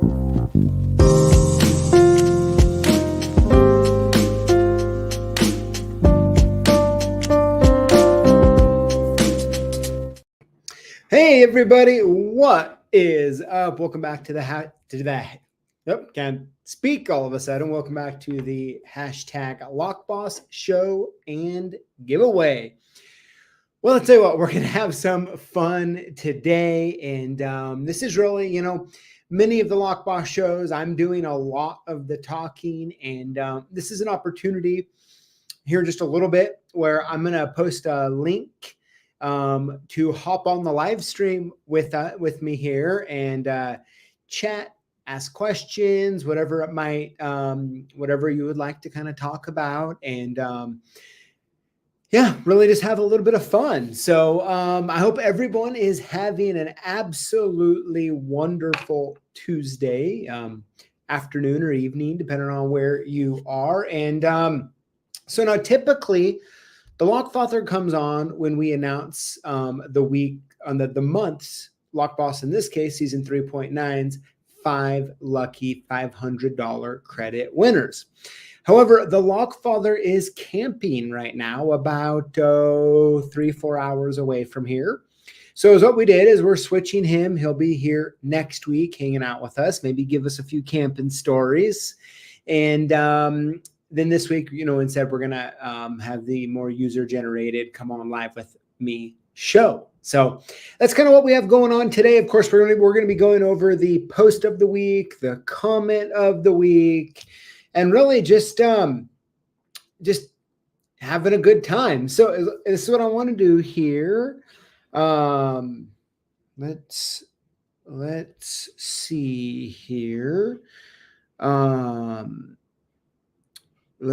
Hey everybody, what is up? Welcome back to can't speak all of a sudden. Welcome back to the hashtag Lockboss Show and Giveaway. Well, I'll tell you what, we're gonna have some fun today, and this is really, many of the Lockboss shows, I'm doing a lot of the talking, and this is an opportunity here in just a little bit where I'm gonna post a link to hop on the live stream with me here and chat, ask questions, whatever it might, whatever you would like to kind of talk about, and yeah, really just have a little bit of fun. So I hope everyone is having an absolutely wonderful Tuesday afternoon or evening, depending on where you are. And so now typically, the Lockfather comes on when we announce the week on the month's Lockboss, in this case, season 3.9's 5 lucky $500 credit winners. However, the Lockfather is camping right now about 3-4 hours away from here. So what we did is we're switching him. He'll be here next week hanging out with us, maybe give us a few camping stories. And then this week, instead we're going to have the more user-generated come on live with me show. So that's kind of what we have going on today. Of course, we're going to be going over the post of the week, the comment of the week, and really just having a good time. So this is what I want to do here. Let's see here. Let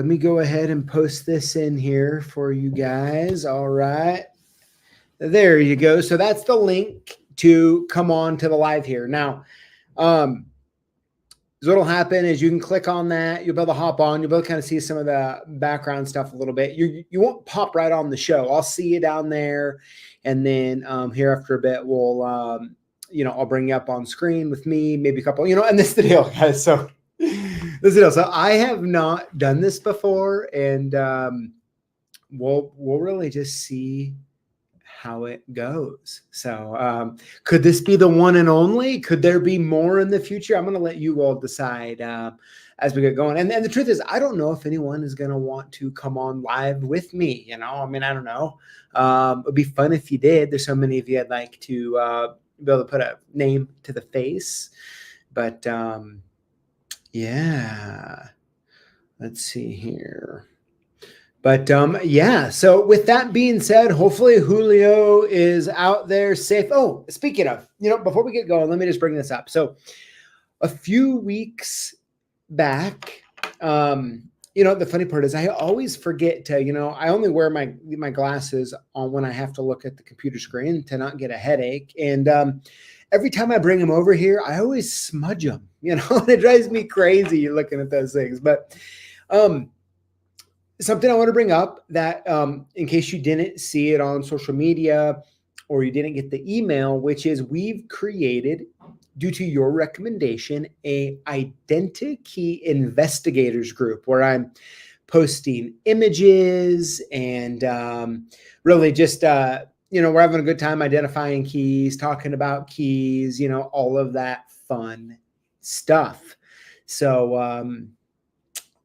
me go ahead and post this in here for you guys. All right. There you go. So that's the link to come on to the live here. Now, so what'll happen is you can click on that. You'll be able to hop on. You'll be able to kind of see some of the background stuff a little bit. You won't pop right on the show. I'll see you down there. And then here after a bit, we'll, I'll bring you up on screen with me, maybe a couple, and this is the deal, guys. So this is the deal. So I have not done this before, and we'll really just see how it goes. So could this be the one and only? Could there be more in the future? I'm going to let you all decide as we get going. And the truth is, I don't know if anyone is going to want to come on live with me. I don't know. It'd be fun if you did. There's so many of you I'd like to be able to put a name to the face. But yeah, let's see here. But yeah, so with that being said, hopefully Julio is out there safe. Oh, speaking of, before we get going, let me just bring this up. So a few weeks back, the funny part is I always forget to, I only wear my glasses on when I have to look at the computer screen to not get a headache. And every time I bring them over here, I always smudge them, and it drives me crazy looking at those things. But something I want to bring up that in case you didn't see it on social media or you didn't get the email, which is we've created, due to your recommendation, a Identikey Investigators group where I'm posting images and really just, we're having a good time identifying keys, talking about keys, all of that fun stuff. So,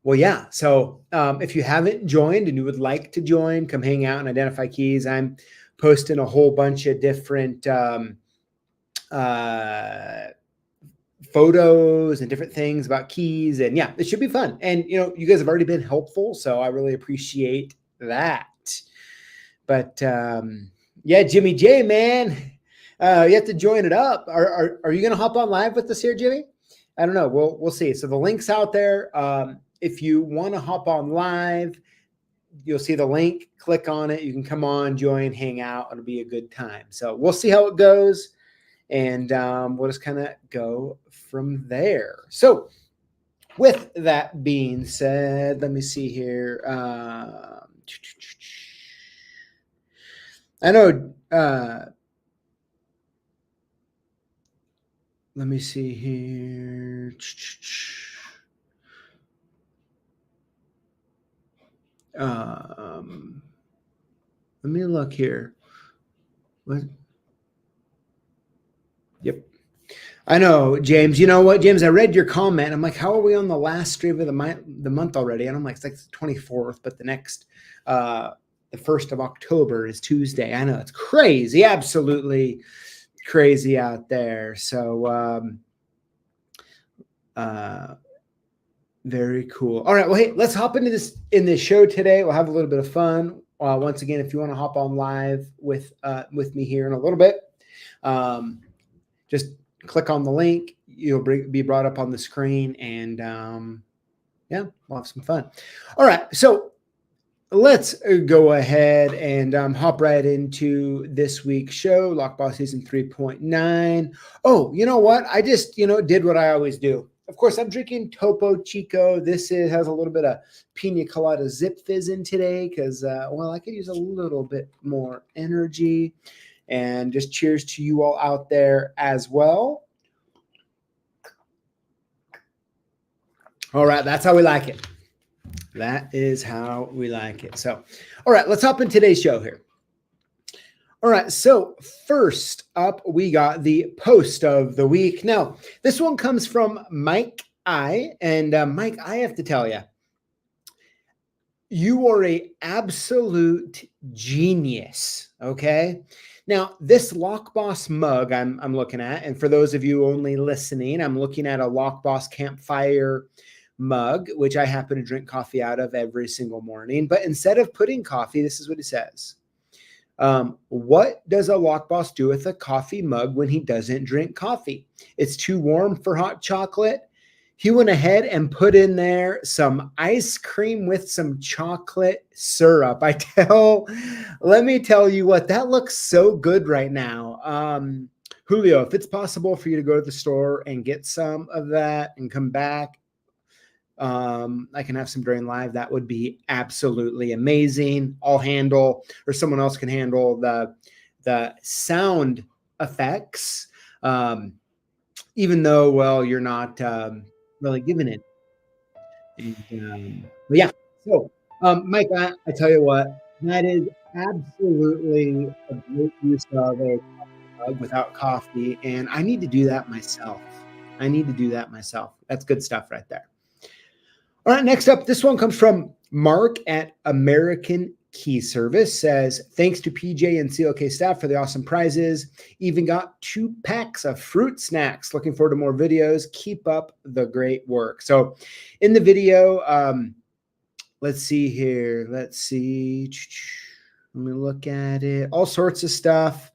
well, yeah. So if you haven't joined and you would like to join, come hang out and identify keys. I'm posting a whole bunch of different photos and different things about keys. And yeah, it should be fun. And, you guys have already been helpful, so I really appreciate that. But yeah, Jimmy J, man, you have to join it up. Are you going to hop on live with us here, Jimmy? I don't know. We'll see. So the link's out there. If you want to hop on live, you'll see the link. Click on it. You can come on, join, hang out. It'll be a good time. So we'll see how it goes, and we'll just kind of go from there. So with that being said, let me see here. I know. Let me see here. let me look here. What? Yep. I know, James. You know what, James? I read your comment. I'm like, how are we on the last stream of the month already? And I'm like, it's like the 24th, but the next, the 1st of October is Tuesday. I know, it's crazy, absolutely crazy out there. So, very cool. All right. Well, hey, let's hop into this show today. We'll have a little bit of fun. Once again, if you want to hop on live with me here in a little bit, just click on the link. You'll be brought up on the screen, and yeah, we'll have some fun. All right. So let's go ahead and hop right into this week's show, Lockboss Season 3.9. Oh, you know what? I just, did what I always do. Of course, I'm drinking Topo Chico. This has a little bit of Pina Colada Zip Fizz in today because, well, I could use a little bit more energy. And just cheers to you all out there as well. All right, that's how we like it. That is how we like it. So, all right, let's hop in today's show here. All right, so first up, we got the post of the week. Now, this one comes from Mike I. And Mike, I have to tell you, you are an absolute genius, okay? Now, this Lockboss mug I'm looking at, and for those of you only listening, I'm looking at a Lockboss Campfire mug, which I happen to drink coffee out of every single morning. But instead of putting coffee, this is what it says. What does a Lockboss do with a coffee mug when he doesn't drink coffee? It's too warm for hot chocolate. He went ahead and put in there some ice cream with some chocolate syrup. Let me tell you what, that looks so good right now. Julio, if it's possible for you to go to the store and get some of that and come back, I can have some during live. That would be absolutely amazing. I'll handle, or someone else can handle the sound effects. Even though, well, you're not really giving it. And, but yeah, so Mike, I tell you what, that is absolutely a great use of a mug without coffee, and I need to do that myself. That's good stuff right there. All right, next up, this one comes from Mark at American Key Service. Says, thanks to PJ and CLK staff for the awesome prizes. Even got 2 packs of fruit snacks. Looking forward to more videos. Keep up the great work. So in the video, let's see here. Let me look at it. All sorts of stuff.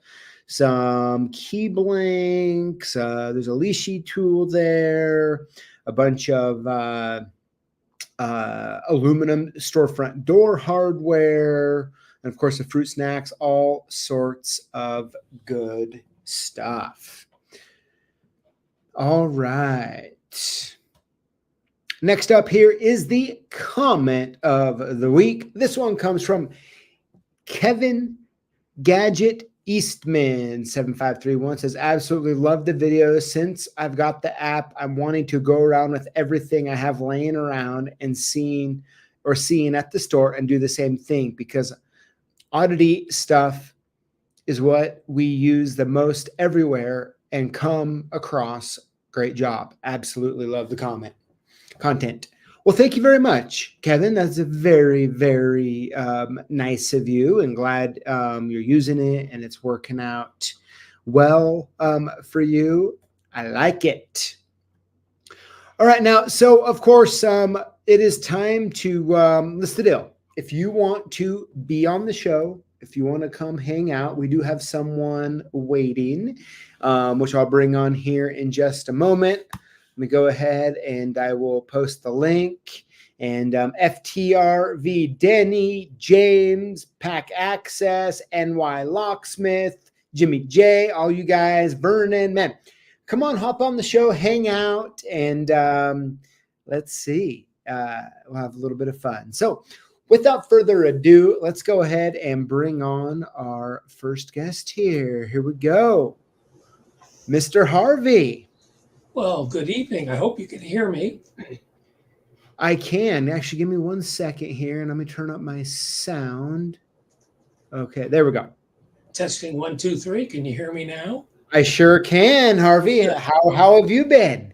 Some key blinks. There's a leashy tool there. A bunch of aluminum storefront door hardware, and of course the fruit snacks, all sorts of good stuff. All right. Next up here is the comment of the week. This one comes from Kevin Gadget Eastman 7531. Says, absolutely love the video. Since I've got the app, I'm wanting to go around with everything I have laying around and seeing at the store and do the same thing, because oddity stuff is what we use the most everywhere and come across. Great job. Absolutely love the content. Well, thank you very much, Kevin. That's a very, very nice of you, and glad you're using it and it's working out well for you. I like it. All right, now, so of course, it is time to list the deal. If you want to be on the show, if you want to come hang out, we do have someone waiting, which I'll bring on here in just a moment. Let me go ahead and I will post the link. And FTRV, Denny, James, Pack Access, NY Locksmith, Jimmy J, all you guys, Vernon, man, come on, hop on the show, hang out, and let's see. We'll have a little bit of fun. So without further ado, let's go ahead and bring on our first guest here. Here we go. Mr. Harvey. Well, good evening. I hope you can hear me. I can. Actually, give me 1 second here and let me turn up my sound. Okay, there we go. Testing 1, 2, 3. Can you hear me now? I sure can, Harvey. Good. How have you been?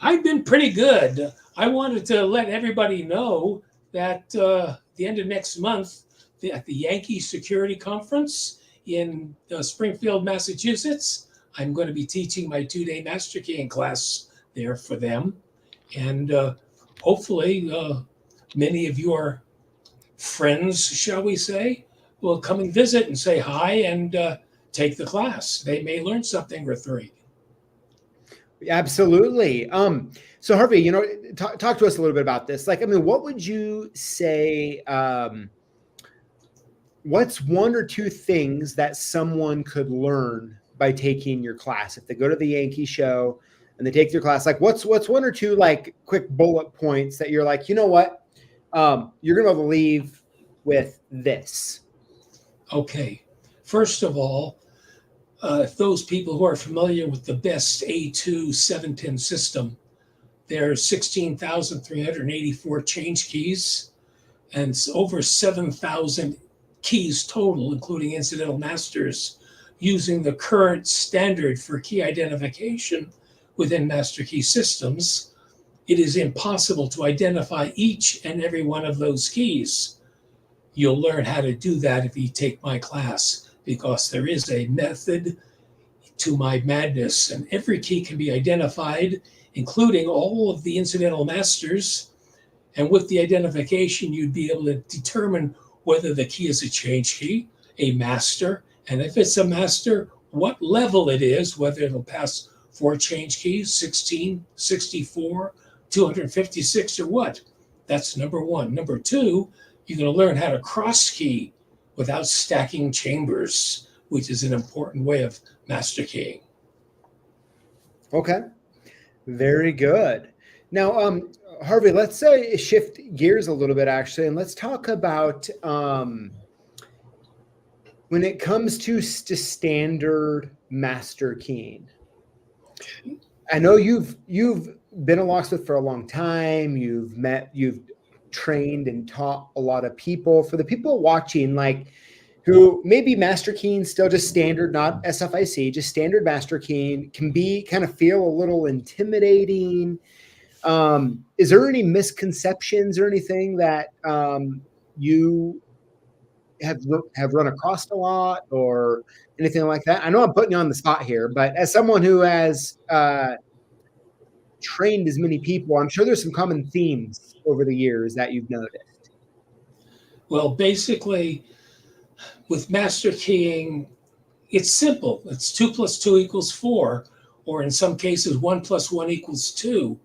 I've been pretty good. I wanted to let everybody know that the end of next month at the Yankee Security Conference in Springfield, Massachusetts, I'm going to be teaching my 2-day master keying class there for them. And hopefully many of your friends, shall we say, will come and visit and say hi and take the class. They may learn something or three. Absolutely. So Harvey, talk to us a little bit about this. Like, I mean, what would you say? What's one or two things that someone could learn by taking your class if they go to the Yankee show and they take your class? Like, what's one or two like quick bullet points that you're like, you know what, you're gonna be able to leave with this? Okay. First of all, if those people who are familiar with the best A2 7-pin system, there's 16,384 change keys and it's over 7,000 keys total, including incidental masters, using the current standard for key identification within master key systems. It is impossible to identify each and every one of those keys. You'll learn how to do that if you take my class, because there is a method to my madness, and every key can be identified, including all of the incidental masters. And with the identification, you'd be able to determine whether the key is a change key, a master, and if it's a master, what level it is, whether it'll pass 4 change keys, 16, 64, 256, or what. That's number one. Number two, you're going to learn how to cross key without stacking chambers, which is an important way of master keying. Okay, very good. Now, Harvey, let's say shift gears a little bit actually, and let's talk about when it comes to standard master keying. I know you've been a locksmith for a long time. You've trained and taught a lot of people. For the people watching, like, who maybe master keying still just standard, not SFIC, just standard master keying, can be kind of feel a little intimidating. Is there any misconceptions or anything that you have run across a lot or anything like that? I know I'm putting you on the spot here, but as someone who has trained as many people, I'm sure there's some common themes over the years that you've noticed. Well, basically, with master keying, it's simple. It's 2 + 2 = 4, or in some cases, 1 + 1 = 2.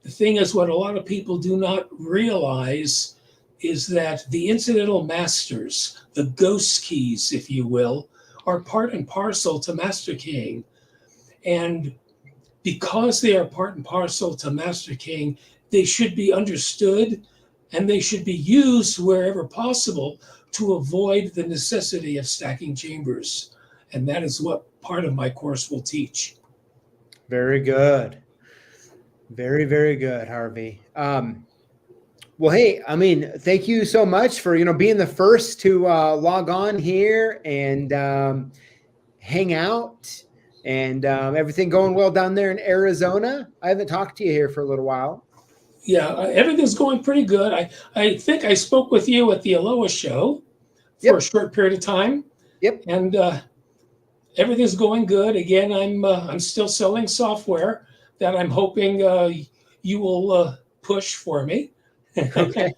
The thing is, what a lot of people do not realize is that the incidental masters, the ghost keys, if you will, are part and parcel to master keying. And because they are part and parcel to master keying, they should be understood and they should be used wherever possible to avoid the necessity of stacking chambers. And that is what part of my course will teach. Very good. Very, very good, Harvey. Well, hey, I mean, thank you so much for, being the first to log on here and hang out, and everything going well down there in Arizona. I haven't talked to you here for a little while. Yeah, everything's going pretty good. I think I spoke with you at the Aloha show for a short period of time. Yep. And everything's going good. Again, I'm still selling software that I'm hoping you will push for me. Okay.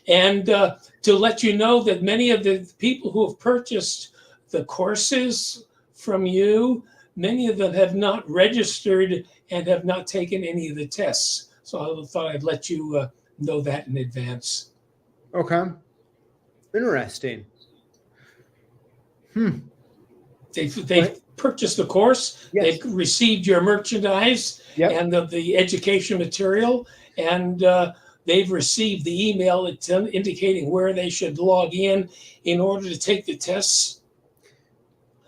And to let you know that many of the people who have purchased the courses from you, many of them have not registered and have not taken any of the tests. So I thought I'd let you know that in advance. Okay. Interesting. They've purchased the course. Yes. They've received your merchandise and the education material, and they've received the email indicating where they should log in order to take the tests.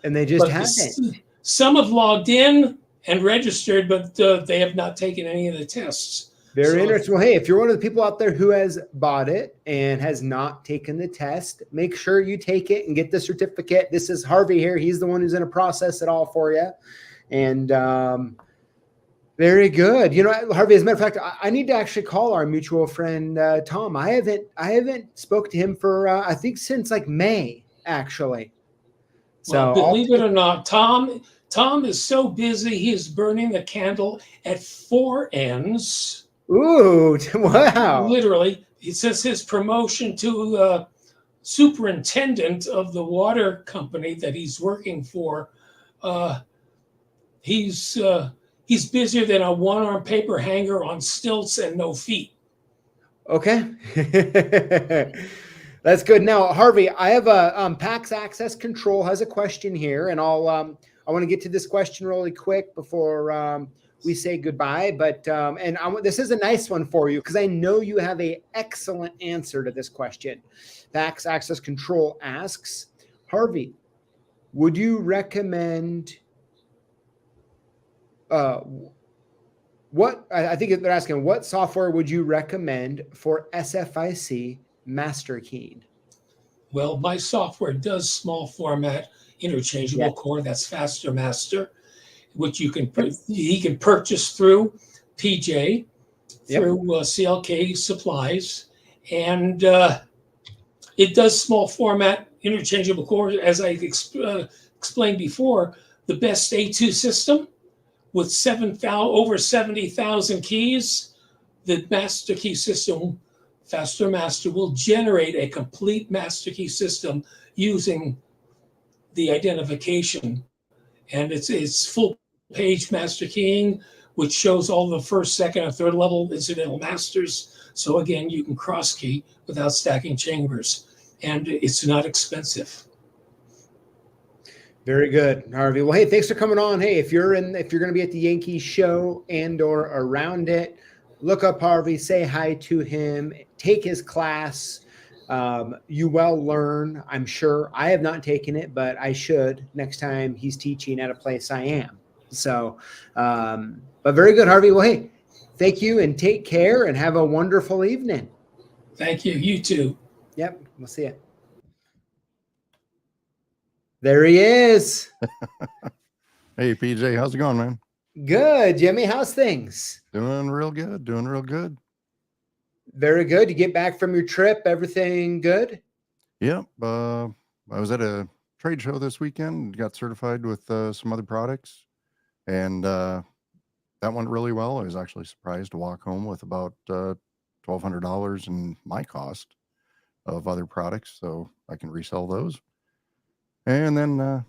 And they just haven't. Some have logged in, and registered, but they have not taken any of the tests. Very interesting. Well, hey, if you're one of the people out there who has bought it and has not taken the test, make sure you take it and get the certificate. This is Harvey here. He's the one who's going to process it all for you. And very good. You know, Harvey, as a matter of fact, I need to actually call our mutual friend, Tom. I haven't spoke to him for, I think since like May, actually. So well, believe it or not, Tom is so busy, he is burning the candle at 4 ends. Ooh, wow. Literally, it says his promotion to superintendent of the water company that he's working for. He's busier than a one-arm paper hanger on stilts and no feet. Okay. That's good. Now, Harvey, I have a PAX Access Control has a question here, and I want to get to this question really quick before we say goodbye. But this is a nice one for you because I know you have an excellent answer to this question. PAX Access Control asks, Harvey, would you recommend what I think they're asking, what software would you recommend for SFIC master keying? Well, my software does small format interchangeable core. That's Faster Master, which he can purchase through PJ, through CLK Supplies, and it does small format interchangeable core. As I explained before, the best A2 system with over 70,000 keys, the master key system, Faster Master, will generate a complete master key system using the identification. And it's full page master keying, which shows all the first, second, and third level incidental masters. So again, you can cross key without stacking chambers, and it's not expensive. Very good, Harvey. Well, hey, thanks for coming on. Hey, if you're going to be at the Yankees show and or around it, look up Harvey, say hi to him, take his class. You will learn, I'm sure. I have not taken it, but I should next time he's teaching at a place I am. So, but very good, Harvey. Well, hey, thank you and take care and have a wonderful evening. Thank you. You too. Yep. We'll see you. There he is. Hey, PJ, how's it going, man? Good, Jimmy. How's things? Doing real good. Doing real good. Very good. You get back from your trip. Everything good? Yep. I was at a trade show this weekend. Got certified with some other products, and that went really well. I was actually surprised to walk home with about $1,200 in my cost of other products, so I can resell those. And then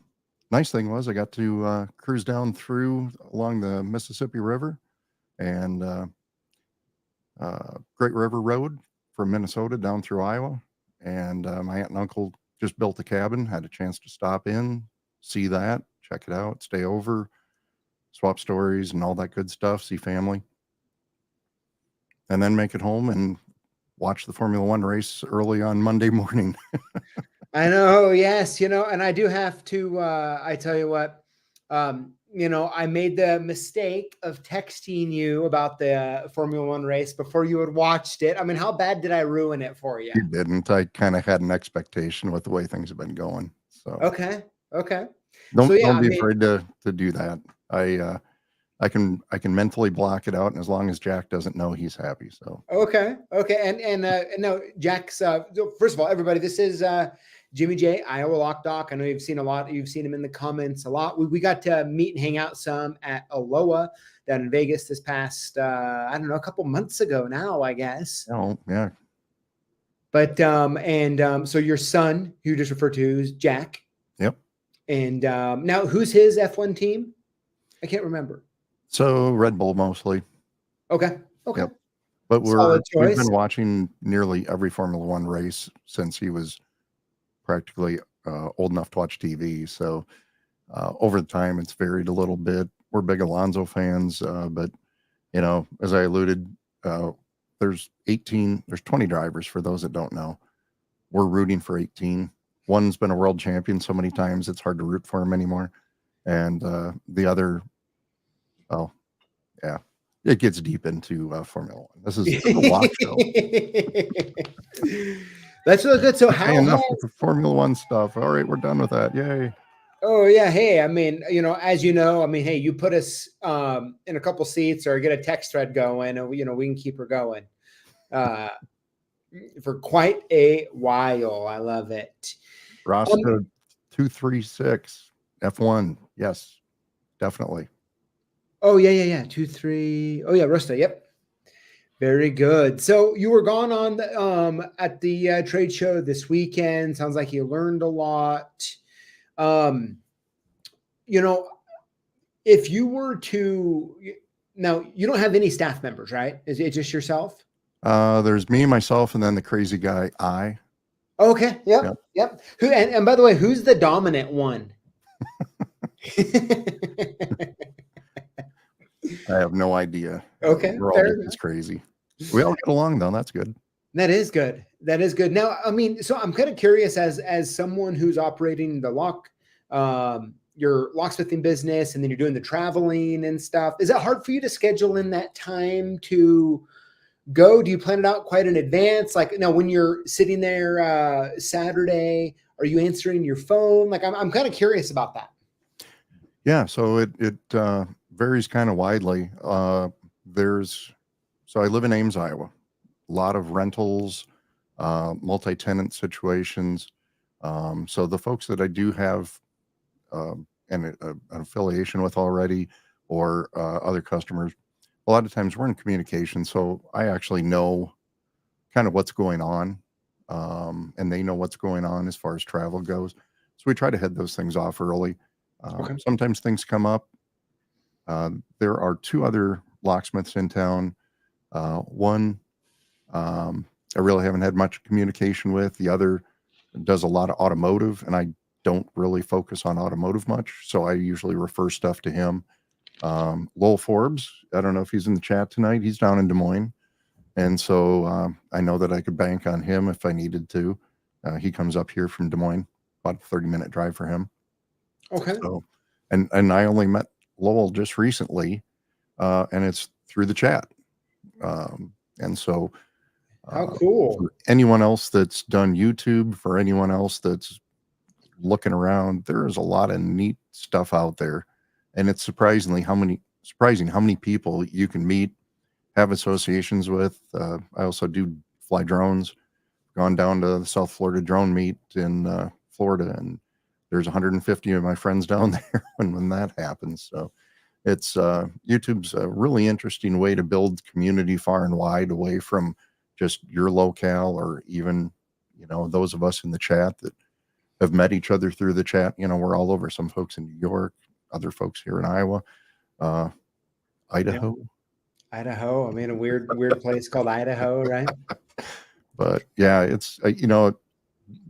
nice thing was I got to cruise down along the Mississippi River and Great River Road from Minnesota down through Iowa. And my aunt and uncle just built a cabin, had a chance to stop in, see that, check it out, stay over, swap stories and all that good stuff, see family. And then make it home and watch the Formula One race early on Monday morning. I know, yes, and I do have to, I tell you what, I made the mistake of texting you about the Formula One race before you had watched it. I mean, how bad did I ruin it for you? You didn't. I kind of had an expectation with the way things have been going. So okay. Don't be afraid to do that. I can mentally block it out, and as long as Jack doesn't know, he's happy. So okay, and no, Jack's. First of all, everybody, this is Jimmy J, Iowa Lock Doc. I know you've seen a lot. You've seen him in the comments a lot. We got to meet and hang out some at Aloha down in Vegas this past, I don't know, a couple months ago now, I guess. Oh, yeah. But, so your son, who you just referred to, is Jack. Yep. And now who's his F1 team? I can't remember. So Red Bull mostly. Okay. Yep. But we've been watching nearly every Formula One race since he was practically old enough to watch TV. So over the time, it's varied a little bit. We're big Alonso fans, but as I alluded, there's 20 drivers for those that don't know. We're rooting for 18. One's been a world champion so many times, it's hard to root for him anymore. And the other Oh, yeah. It gets deep into Formula One. This is a watch show. That's really good. So Okay, enough with the Formula One stuff. All right, we're done with that. Yay. Oh yeah. Hey, I mean, as you know, I mean, hey, you put us in a couple seats or get a text thread going, and we can keep her going for quite a while. I love it. Rasta 236 F1. Yes, definitely. Oh yeah. 2, 3. Oh yeah, Rasta. Yep. Very good. So you were gone on the, at the trade show this weekend. Sounds like you learned a lot. If you were to now, you don't have any staff members, right? Is it just yourself? There's me, myself, and then the crazy guy, I. Okay. Yep. Who and by the way, who's the dominant one? I have no idea. Okay. We're all just crazy. We all get along though. That's good. That is good. That is good. Now, I mean, so I'm kind of curious as someone who's operating the your locksmithing business, and then you're doing the traveling and stuff. Is it hard for you to schedule in that time to go? Do you plan it out quite in advance? Like now, when you're sitting there Saturday, are you answering your phone? Like I'm kind of curious about that. Yeah. So it varies kind of widely. So I live in Ames, Iowa. A lot of rentals, multi-tenant situations. So the folks that I do have an affiliation with already, or other customers, a lot of times we're in communication. So I actually know kind of what's going on, and they know what's going on as far as travel goes. So we try to head those things off early. Okay. Sometimes things come up. There are 2 other locksmiths in town. One I really haven't had much communication with. The other does a lot of automotive, and I don't really focus on automotive much, so I usually refer stuff to him. Lowell Forbes, I don't know if he's in the chat tonight. He's down in Des Moines, and so I know that I could bank on him if I needed to. He comes up here from Des Moines, about a 30-minute drive for him. Okay. So, and I only met Lowell just recently, and it's through the chat. And so how cool. For anyone else that's done YouTube, for anyone else that's looking around, there is a lot of neat stuff out there, and it's surprising how many people you can meet, have associations with. I also do fly drones. Gone down to the South Florida drone meet in Florida, and there's 150 of my friends down there when that happens. So it's YouTube's a really interesting way to build community far and wide, away from just your locale, or even those of us in the chat that have met each other through the chat. We're all over. Some folks in New York, other folks here in Iowa, Idaho. Idaho. I mean, a weird place called Idaho, right? But yeah, it's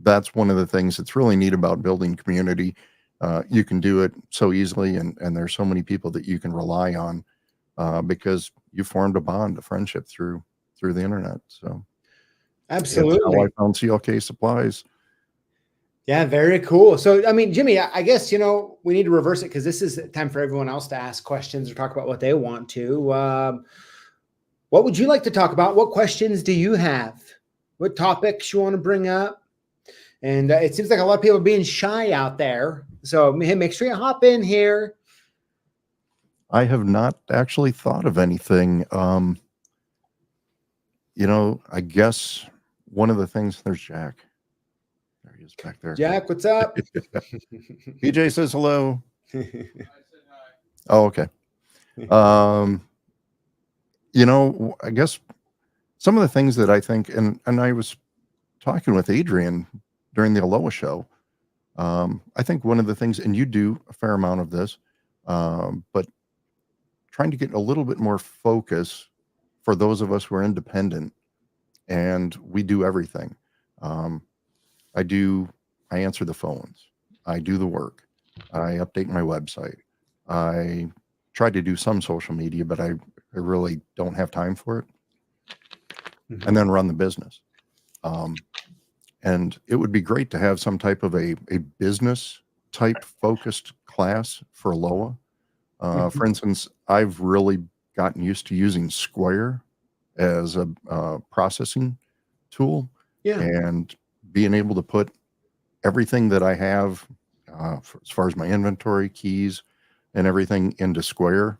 that's one of the things that's really neat about building community. You can do it so easily, and there's so many people that you can rely on because you formed a bond, a friendship through the internet. So absolutely, that's how I found CLK Supplies. Yeah, very cool. So, I mean, Jimmy, I guess, we need to reverse it, because this is time for everyone else to ask questions or talk about what they want to. What would you like to talk about? What questions do you have? What topics you want to bring up? And it seems like a lot of people are being shy out there. So make sure you hop in here. I have not actually thought of anything. I guess one of the things, there's Jack. There he is back there. Jack, what's up? BJ says hello. Oh, okay. I guess some of the things that I think, and I was talking with Adrian during the Aloha show. I think one of the things, and you do a fair amount of this, but trying to get a little bit more focus for those of us who are independent and we do everything. I answer the phones. I do the work. I update my website. I try to do some social media, but I really don't have time for it. Mm-hmm. And then run the business. And it would be great to have some type of a business type focused class for Aloha. For instance, I've really gotten used to using Square as a processing tool, Yeah. and being able to put everything that I have, as far as my inventory, keys, and everything into Square,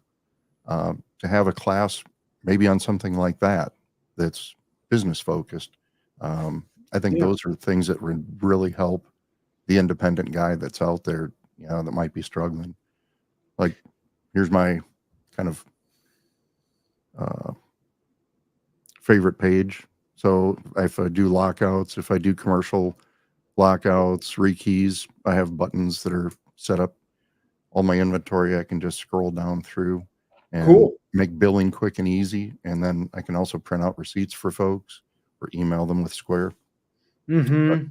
to have a class maybe on something like that that's business focused. I think Yeah. those are things that would really help the independent guy that's out there, that might be struggling. Like, here's my kind of favorite page. So if I do lockouts, if I do commercial lockouts, rekeys, I have buttons that are set up. All my inventory, I can just scroll down through and Cool. make billing quick and easy. And then I can also print out receipts for folks or email them with Square. Mm-hmm.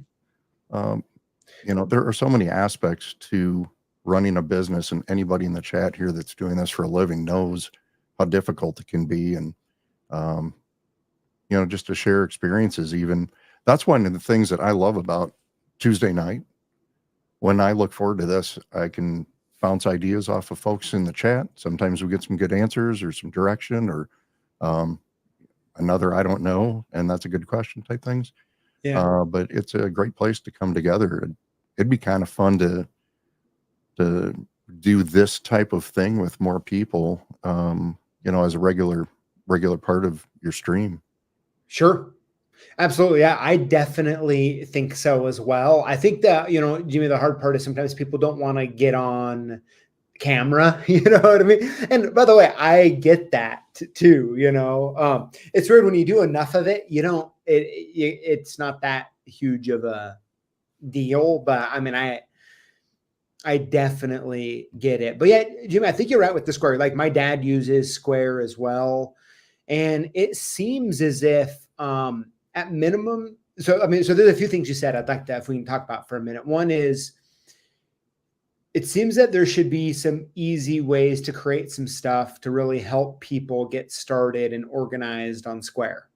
Um, there are so many aspects to running a business, and anybody in the chat here that's doing this for a living knows how difficult it can be. And, just to share experiences, even that's one of the things that I love about Tuesday night. When I look forward to this, I can bounce ideas off of folks in the chat. Sometimes we get some good answers or some direction, or another I don't know, and that's a good question type things. Yeah. But it's a great place to come together. It'd be kind of fun to do this type of thing with more people, as a regular part of your stream. Sure. Absolutely. Yeah, I definitely think so as well. I think that, Jimmy, the hard part is sometimes people don't want to get on camera, you know what I mean? And by the way, I get that too, it's weird when you do enough of it, it's not that huge of a deal, but I mean, I definitely get it. But yeah, Jimmy, I think you're right with the Square. Like my dad uses Square as well. And it seems as if at minimum, so there's a few things you said I'd like to, if we can talk about for a minute. One is, it seems that there should be some easy ways to create some stuff to really help people get started and organized on Square,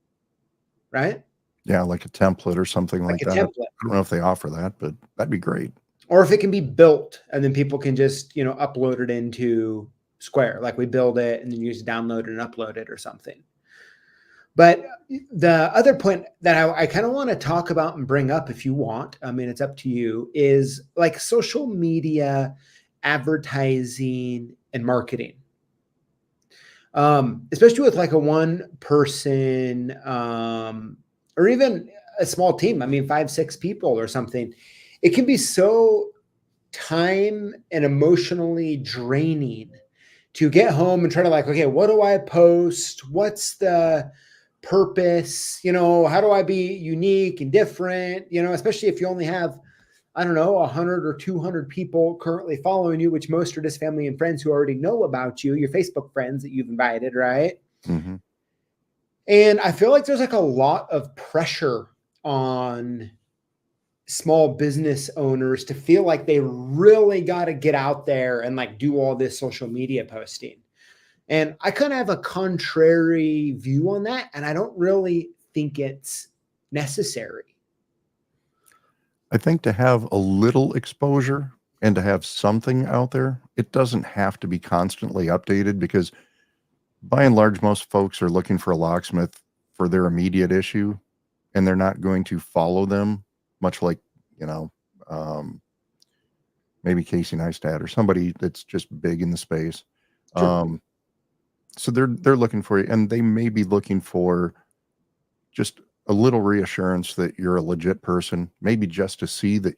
right? Yeah, like a template or something like a that. template. I don't know if they offer that, but that'd be great. Or if it can be built and then people can just, upload it into Square, like we build it and then you just download it and upload it or something. But the other point that I kind of want to talk about and bring up, if you want, I mean, it's up to you, is like social media, advertising, and marketing. Especially with like a one person or even a small team. I mean, 5-6 people or something. It can be so time and emotionally draining to get home and try to okay, what do I post? What's the purpose? How do I be unique and different? Especially if you only have, I don't know, 100 or 200 people currently following you, which most are just family and friends who already know about you, your Facebook friends that you've invited, right? Mm-hmm. And I feel like there's like a lot of pressure on small business owners to feel like they really got to get out there and do all this social media posting. And I kind of have a contrary view on that. And I don't really think it's necessary. I think to have a little exposure and to have something out there, it doesn't have to be constantly updated, because by and large, most folks are looking for a locksmith for their immediate issue, and they're not going to follow them, much like, maybe Casey Neistat or somebody that's just big in the space. Sure. So they're looking for you, and they may be looking for just a little reassurance that you're a legit person, maybe just to see that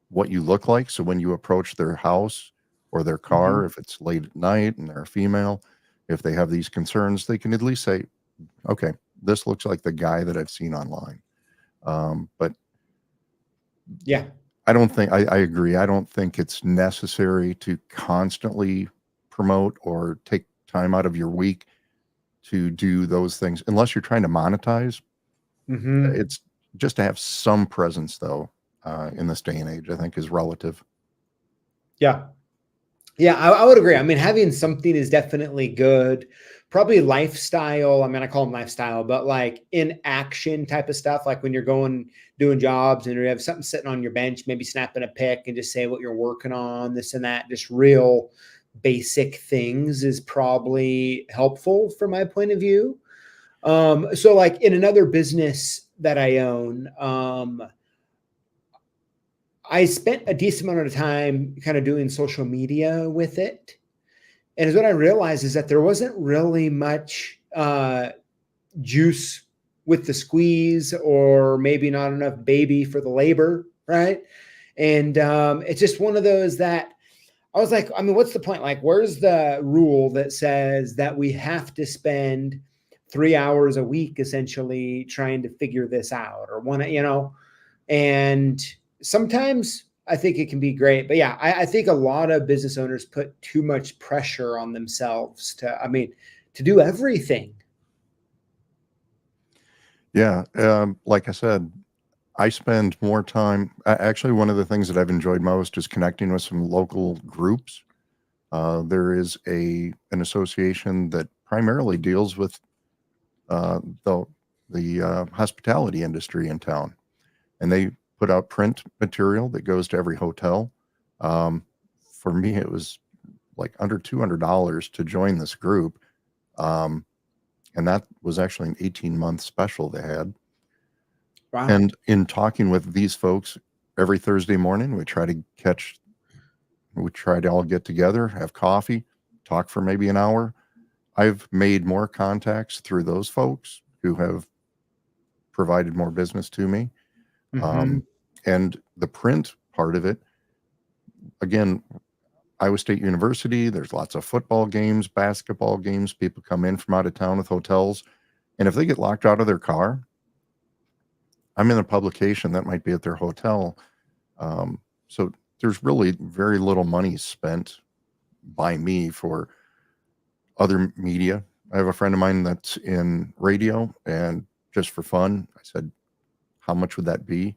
what you look like. So when you approach their house or their car, Mm-hmm. if it's late at night and they're a female, if they have these concerns, they can at least say, okay, this looks like the guy that I've seen online. But yeah, I don't think, I agree. I don't think it's necessary to constantly promote or take time out of your week to do those things, unless you're trying to monetize. Mm-hmm. It's just to have some presence, though, in this day and age, I think is relative. Yeah. Yeah, I would agree. I mean, having something is definitely good. Probably lifestyle. I mean, I call them lifestyle, but in action type of stuff, like when you're doing jobs and you have something sitting on your bench, maybe snapping a pic and just say what you're working on, this and that, just real basic things is probably helpful from my point of view. So like in another business that I own, I spent a decent amount of time kind of doing social media with it. And what I realized is that there wasn't really much juice with the squeeze, or maybe not enough baby for the labor, right? And it's just one of those that I was like, I mean, what's the point? Like, where's the rule that says that we have to spend 3 hours a week essentially trying to figure this out, or one, you know? And sometimes I think it can be great, but yeah, I think a lot of business owners put too much pressure on themselves to do everything. Yeah. Like I said, I spend more time. Actually, one of the things that I've enjoyed most is connecting with some local groups. There is an association that primarily deals with the hospitality industry in town, and they put out print material that goes to every hotel. For me, it was like under $200 to join this group, and that was actually an 18-month special they had. Wow. And in talking with these folks every Thursday morning, we try to all get together, have coffee, talk for maybe an hour. I've made more contacts through those folks who have provided more business to me. Mm-hmm. And the print part of it, again, Iowa State University, there's lots of football games, basketball games. People come in from out of town with hotels. And if they get locked out of their car, I'm in a publication that might be at their hotel. So there's really very little money spent by me for other media. I have a friend of mine that's in radio, and just for fun, I said, how much would that be?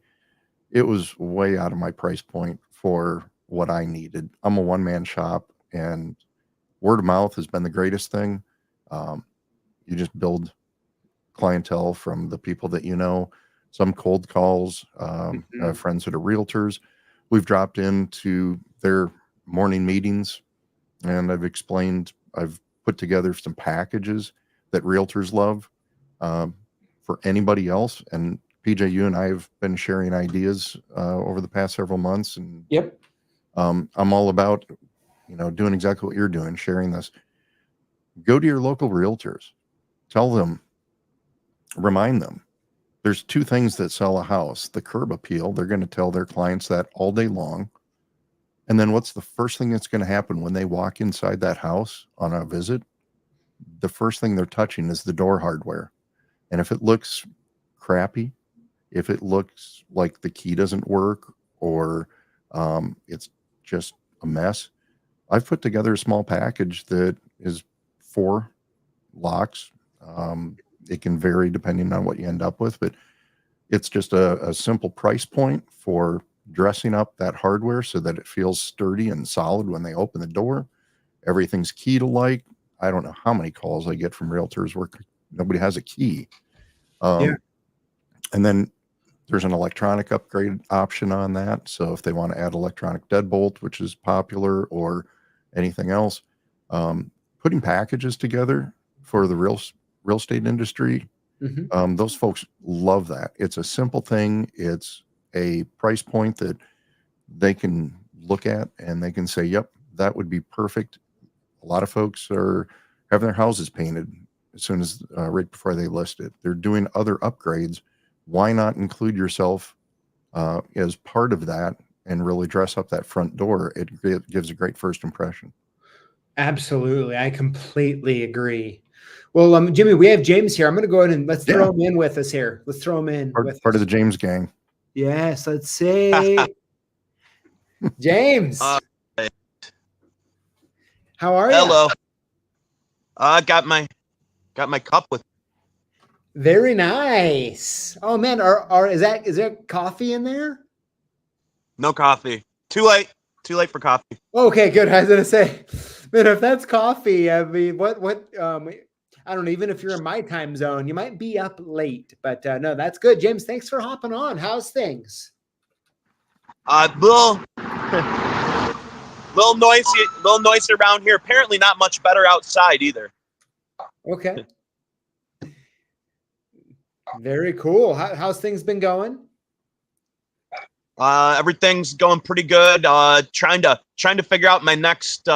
It was way out of my price point for what I needed. I'm a one-man shop, and word of mouth has been the greatest thing. You just build clientele from the people that you know. Some cold calls, I have friends that are realtors. We've dropped into their morning meetings, and I've put together some packages that realtors love for anybody else. And PJ, you and I have been sharing ideas over the past several months. And Yep. I'm all about, doing exactly what you're doing, sharing this. Go to your local realtors, tell them, remind them. There's two things that sell a house: the curb appeal. They're going to tell their clients that all day long. And then what's the first thing that's going to happen when they walk inside that house on a visit? The first thing they're touching is the door hardware. And if it looks crappy, if it looks like the key doesn't work, or it's just a mess, I've put together a small package that is 4 locks. It can vary depending on what you end up with, but it's just a simple price point for dressing up that hardware so that it feels sturdy and solid when they open the door. Everything's key to like. I don't know how many calls I get from realtors where nobody has a key. And then there's an electronic upgrade option on that. So if they want to add electronic deadbolt, which is popular, or anything else, putting packages together for the real estate industry, those folks love that. It's a simple thing. It's a price point that they can look at and they can say, yep, that would be perfect. A lot of folks are having their houses painted as soon as right before they list it. They're doing other upgrades. Why not include yourself as part of that and really dress up that front door? It gives a great first impression. Absolutely. I completely agree. Well, Jimmy, we have James here. I'm going to go ahead and let's throw him in with us here. Let's throw him in. Part of the James gang. Yes. Let's see. James. How are you? Hello. I got my cup with. Very nice. Oh man, is there coffee in there? No coffee. Too late for coffee. Okay, good. I was gonna say, man, if that's coffee, I mean, what I don't know, even if you're in my time zone, you might be up late, but no, that's good. James, thanks for hopping on. How's things? Well, Little noisy around here. Apparently not much better outside either. Okay. Very cool. How's things been going? Everything's going pretty good. Trying to figure out my next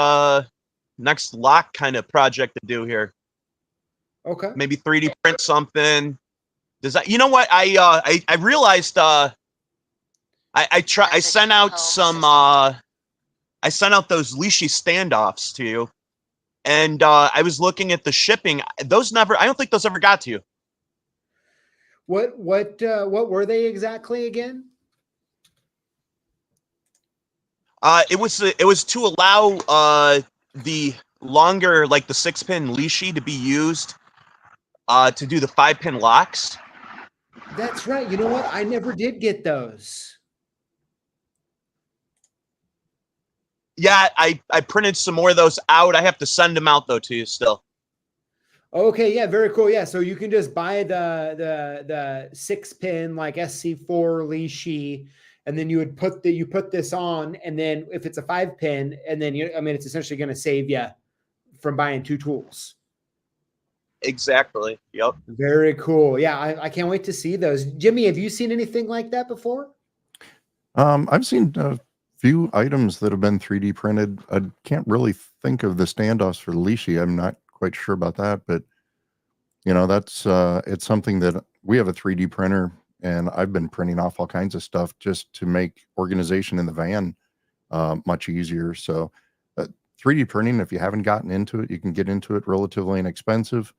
lock kind of project to do here. Okay. Maybe 3D print something. Does that? You know what? I realized I sent out some I sent out those leashy standoffs to you, and I was looking at the shipping. I don't think those ever got to you. What were they exactly again? It was to allow the longer, like the 6-pin leashy, to be used to do the 5-pin locks. That's right. You know what? I never did get those. Yeah, I printed some more of those out. I have to send them out though to you still. Okay, yeah, very cool. Yeah, so you can just buy the 6-pin like SC4 leashy, and then you put this on, and then if it's a 5-pin, and then it's essentially going to save you from buying 2 tools. Exactly. Yep. Very cool. Yeah, I can't wait to see those. Jimmy, have you seen anything like that before? I've seen a few items that have been 3D printed. I can't really think of the standoffs for the leashy. I'm not quite sure about that, but that's it's something that we have a 3D printer, and I've been printing off all kinds of stuff just to make organization in the van much easier. So 3D printing, if you haven't gotten into it, you can get into it relatively inexpensive.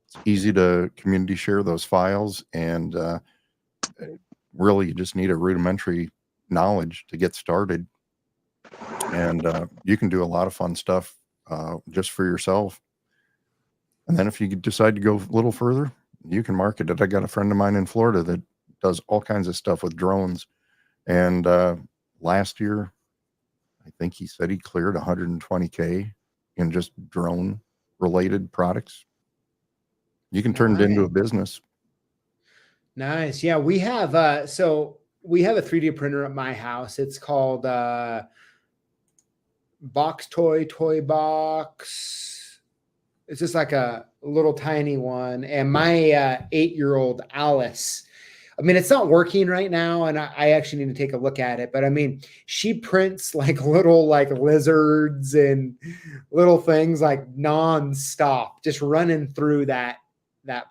It's easy to community share those files, and really you just need a rudimentary knowledge to get started, and you can do a lot of fun stuff just for yourself. And then if you decide to go a little further, you can market it. I got a friend of mine in Florida that does all kinds of stuff with drones, and last year I think he said he cleared 120K in just drone related products. You can turn it into a business. Nice. Yeah, we have a 3D printer at my house. It's called Box Toy Box. It's just like a little tiny one. And my 8-year-old Alice, it's not working right now, and I actually need to take a look at it. But she prints like little like lizards and little things like nonstop, just running through that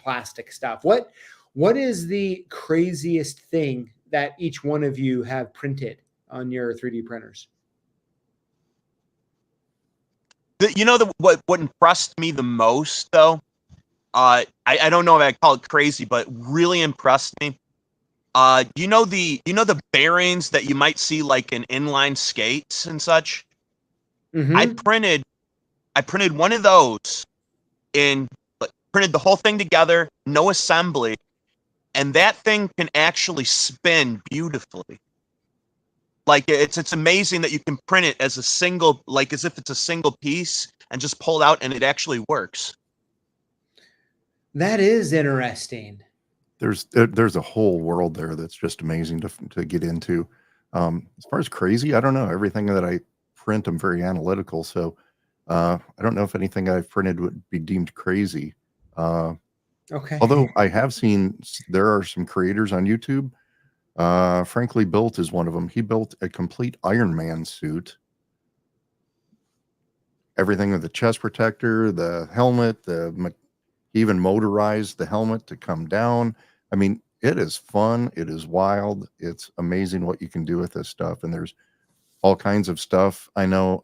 plastic stuff. What is the craziest thing that each one of you have printed on your 3D printers? What impressed me the most though, I don't know if I call it crazy, but really impressed me. The bearings that you might see like in inline skates and such. Mm-hmm. I printed one of those printed the whole thing together, no assembly, and that thing can actually spin beautifully. Like it's amazing that you can print it as a single, like as if it's a single piece, and just pull it out, and it actually works. That is interesting. There's a whole world there that's just amazing to get into. As far as crazy, I don't know. Everything that I print, I'm very analytical, so I don't know if anything I've printed would be deemed crazy. Okay. Although I have seen there are some creators on YouTube. Frankly Built is one of them. He built a complete Iron Man suit. Everything with the chest protector, the helmet, he even motorized the helmet to come down. It is fun. It is wild. It's amazing what you can do with this stuff. And there's all kinds of stuff. I know,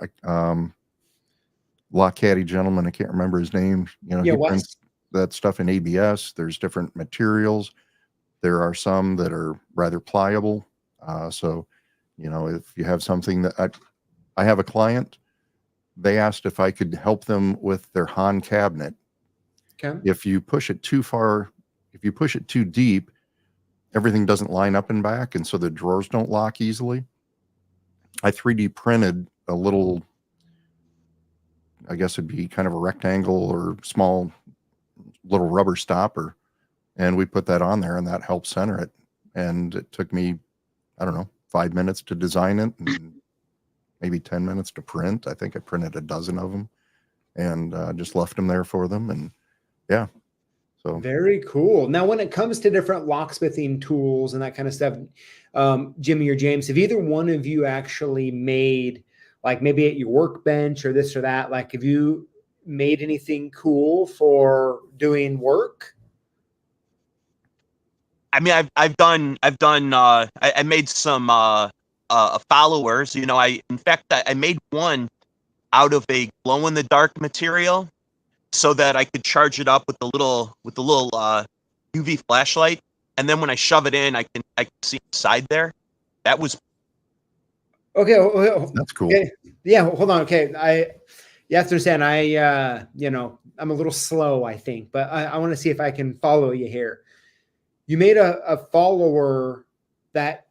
Lock Caddy gentleman, I can't remember his name. He prints that stuff in ABS. There's different materials. There are some that are rather pliable. So, if you have something that I have a client, they asked if I could help them with their Han cabinet. Okay. If you push it too far, if you push it too deep, everything doesn't line up and back, and so the drawers don't lock easily. I 3D printed a little, I guess it'd be kind of a rectangle or small little rubber stopper, and we put that on there, and that helped center it. And it took me, I don't know, 5 minutes to design it and maybe 10 minutes to print. I think I printed a dozen of them and just left them there for them. And yeah, so very cool. Now, when it comes to different locksmithing tools and that kind of stuff, Jimmy or James, have either one of you actually made, like maybe at your workbench or this or that, like have you made anything cool for doing work? I mean, I made some followers. You know, in fact, I made one out of a glow in the dark material, so that I could charge it up with the little UV flashlight, and then when I shove it in, I can see inside there. That was Okay, that's cool. Okay. Yeah, hold on. Okay, you have to understand. I'm a little slow, I think, but I want to see if I can follow you here. You made a follower that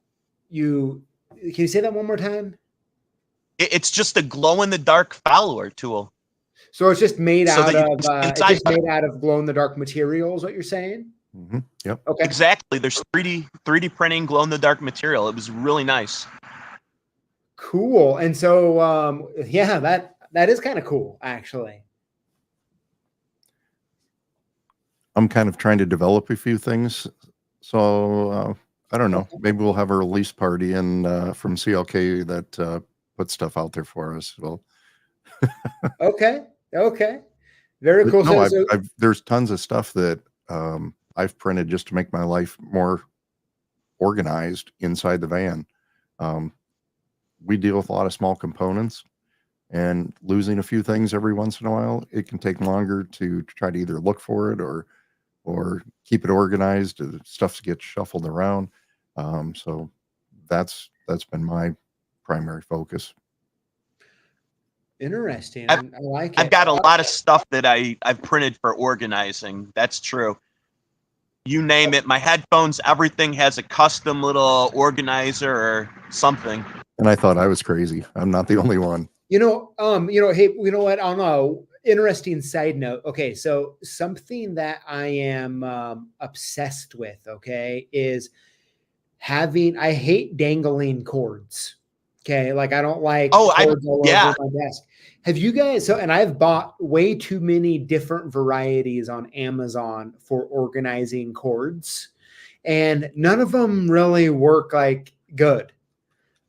can you say that one more time? It's just a glow in the dark follower tool. So it's just made So out that you of can see it's inside. just made out of glow in the dark materials. What you're saying? Yep. Okay. Exactly. There's 3D printing glow in the dark material. It was really nice. Cool. And so yeah, that is kind of cool, actually. I'm kind of trying to develop a few things. So I don't know. Maybe we'll have a release party and from CLK that puts stuff out there for us. Well, Okay. Very cool. No, So, there's tons of stuff that I've printed just to make my life more organized inside the van. We deal with a lot of small components, and losing a few things every once in a while, it can take longer to try to either look for it or keep it organized. Stuff gets shuffled around. So that's been my primary focus. interesting. I like it. I've got a lot of stuff that I've printed for organizing. That's true. You name it, my headphones, everything has a custom little organizer or something. And I thought I was crazy. I'm not the only one. Hey, you know what? On a interesting side note, okay, so something that I am obsessed with, okay, is I hate dangling cords. Okay, like I don't like cords all over my desk. Have you guys? And I've bought way too many different varieties on Amazon for organizing cords, and none of them really work like good.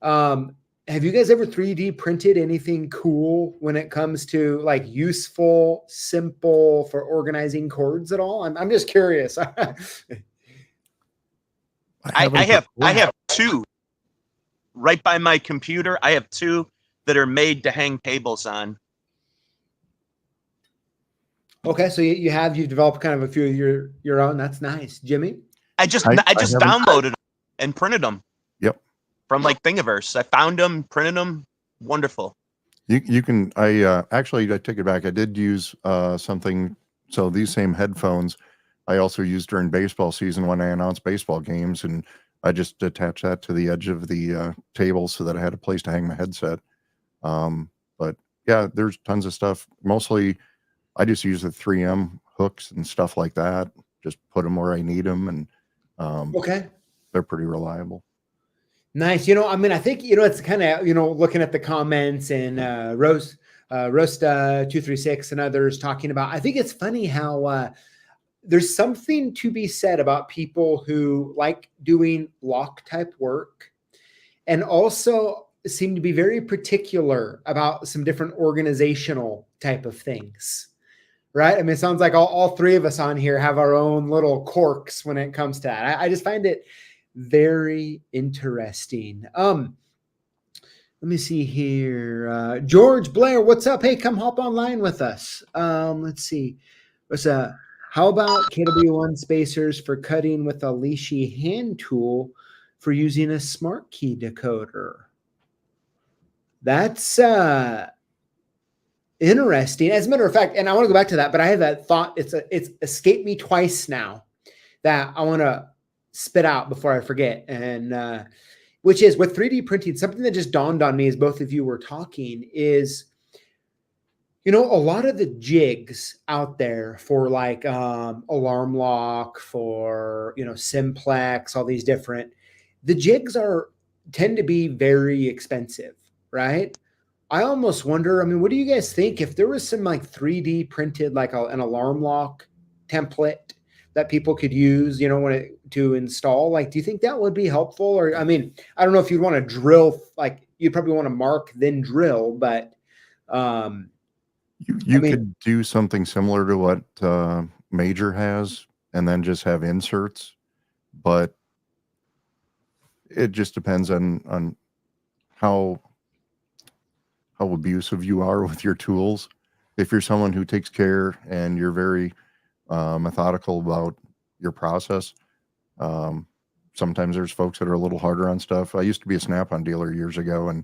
Have you guys ever 3D printed anything cool when it comes to like useful, simple for organizing cords at all? I'm just curious. I have two right by my computer. I have two that are made to hang tables on. Okay, so you've developed kind of a few of your own. That's nice, Jimmy. I just downloaded them and printed them. Yep. From like Thingiverse. I found them, printed them. Wonderful. You can. Actually, I take it back. I did use something. So these same headphones, I also used during baseball season when I announced baseball games, and I just attached that to the edge of the table so that I had a place to hang my headset. But yeah, there's tons of stuff. Mostly, I just use the 3M hooks and stuff like that. Just put them where I need them, and okay, they're pretty reliable. Nice. I think it's kind of looking at the comments and Rosta 236 and others talking about. I think it's funny how there's something to be said about people who like doing lock type work and also seem to be very particular about some different organizational type of things, right? I mean, it sounds like all three of us on here have our own little quirks when it comes to that. I just find it very interesting. Let me see here. George Blair, what's up? Hey, come hop online with us. Let's see. How about KW1 spacers for cutting with a Lishi hand tool for using a smart key decoder? That's interesting. As a matter of fact, and I want to go back to that, but I have that thought. It's escaped me twice now that I want to spit out before I forget. And which is with 3D printing, something that just dawned on me as both of you were talking is, a lot of the jigs out there for like alarm lock, for, simplex, all these different, the jigs tend to be very expensive, right? I almost wonder, I mean, what do you guys think if there was some like 3D printed, like an alarm lock template that people could use, you know, to install? Like, do you think that would be helpful? Or, I mean, I don't know if you'd want to drill, like you'd probably want to mark, then drill, but, You I mean, could do something similar to what Major has, and then just have inserts, but it just depends on how abusive you are with your tools. If you're someone who takes care and you're very methodical about your process, sometimes there's folks that are a little harder on stuff. I used to be a Snap-on dealer years ago, and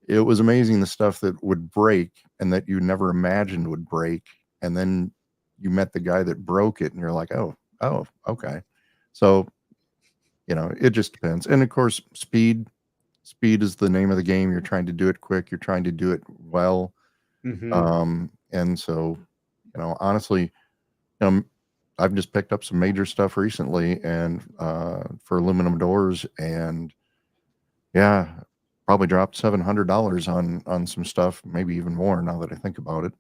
it was amazing the stuff that would break and that you never imagined would break. And then you met the guy that broke it and you're like, oh, okay. So, you know, it just depends. And of course, speed is the name of the game. You're trying to do it quick. You're trying to do it well. And so, you know, honestly, I've just picked up some Major stuff recently and for aluminum doors, and yeah, probably dropped $700 on some stuff, maybe even more now that I think about it.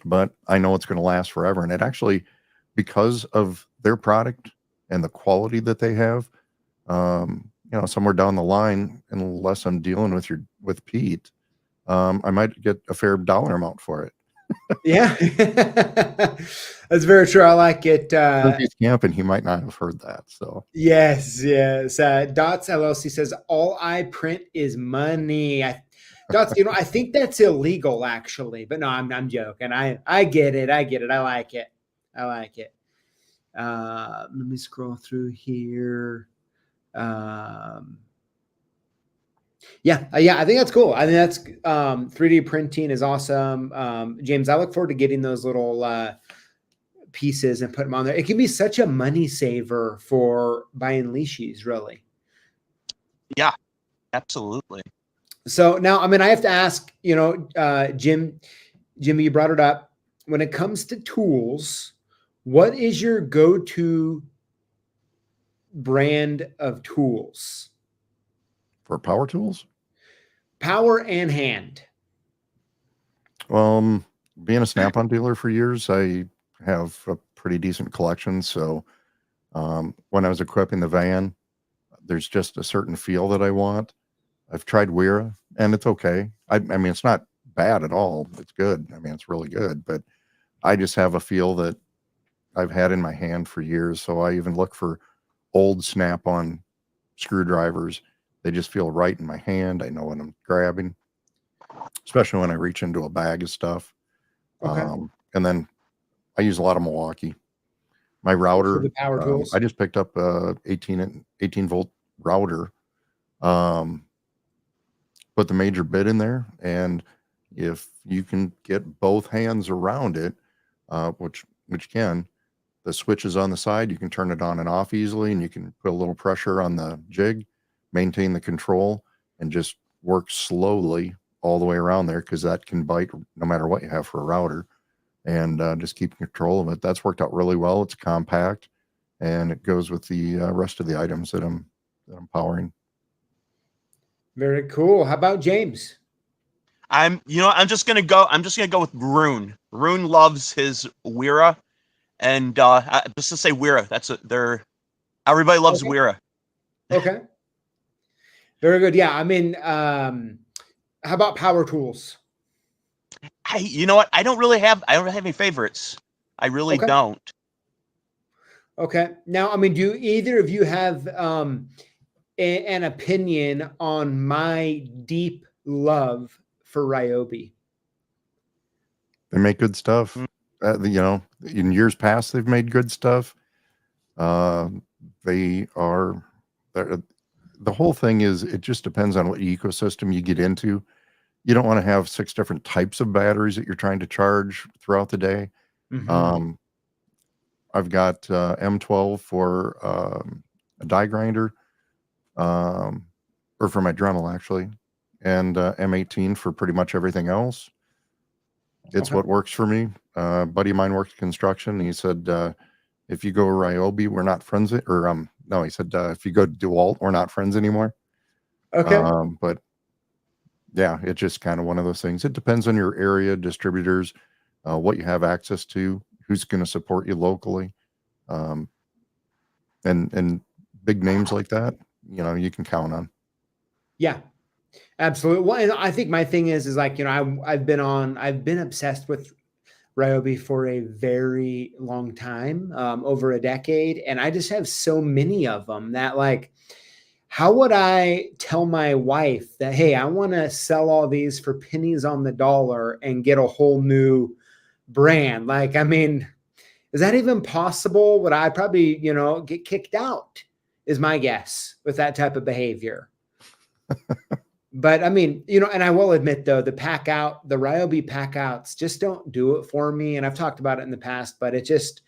But I know it's going to last forever. And it actually, because of their product and the quality that they have, you know, somewhere down the line, unless I'm dealing with Pete, I might get a fair dollar amount for it. Yeah, that's very true. I like it. If he's camping, he might not have heard that. So Yes. Dots LLC says all I print is money. Dots, you know, I think that's illegal actually, but no, I'm joking. I get it. I like it. Let me scroll through here. Yeah, I think that's cool. I think that's 3D printing is awesome. James, I look forward to getting those little pieces and put them on there. It can be such a money saver for buying leashes, really. Yeah, absolutely. So now, I mean, I have to ask, you know, Jimmy, you brought it up. When it comes to tools, what is your go-to brand of tools? for power tools, Power and hand. being a Snap-on dealer for years, I have a pretty decent collection. So when I was equipping the van, there's just a certain feel that I want. I've tried Wera, and it's okay. I mean, it's not bad at all. It's good. I mean, it's really good, but I just have a feel that I've had in my hand for years. So I even look for old Snap-on screwdrivers. They just feel right in my hand. I know what I'm grabbing, especially when I reach into a bag of stuff. Okay. And then I use a lot of Milwaukee. My For router, the power tools. I just picked up a 18 volt router. Put the Major bit in there, and if you can get both hands around it, which you can, the switch is on the side. You can turn it on and off easily, and you can put a little pressure on the jig, maintain the control, and just work slowly all the way around there, because that can bite no matter what you have for a router, and just keep control of it. That's worked out really well. It's compact, and it goes with the rest of the items that I'm powering. Very cool. How about James? I'm just gonna go with Rune. Rune loves his Wera, and just to say Wera, everybody loves Okay. Wera. Okay. Very good. Yeah. I mean, how about power tools? You know what? I don't have any favorites. I really Okay. don't. Okay. Now, I mean, do either of you have an opinion on my deep love for Ryobi? They make good stuff. You know, in years past, they've made good stuff. They are, the whole thing is, it just depends on what ecosystem you get into. You don't want to have 6 different types of batteries that you're trying to charge throughout the day. I've got M12 for a die grinder, or for my Dremel actually, and M18 for pretty much everything else. It's what works for me. A buddy of mine worked construction. He said, if you go Ryobi, we're not friends. No, he said, if you go DeWalt, we're not friends anymore. Okay. But yeah, it's just kind of one of those things. It depends on your area, distributors, what you have access to, who's going to support you locally. Um, and big names like that, you can count on. Yeah, absolutely. Well, and I think my thing is like, I've been obsessed with Ryobi for a very long time, over a decade. And I just have so many of them that, like, how would I tell my wife that, hey, I want to sell all these for pennies on the dollar and get a whole new brand? Like, I mean, is that even possible? Would I probably, get kicked out, is my guess, with that type of behavior. But I mean, and I will admit though, the Ryobi pack outs just don't do it for me. And I've talked about it in the past, but it just,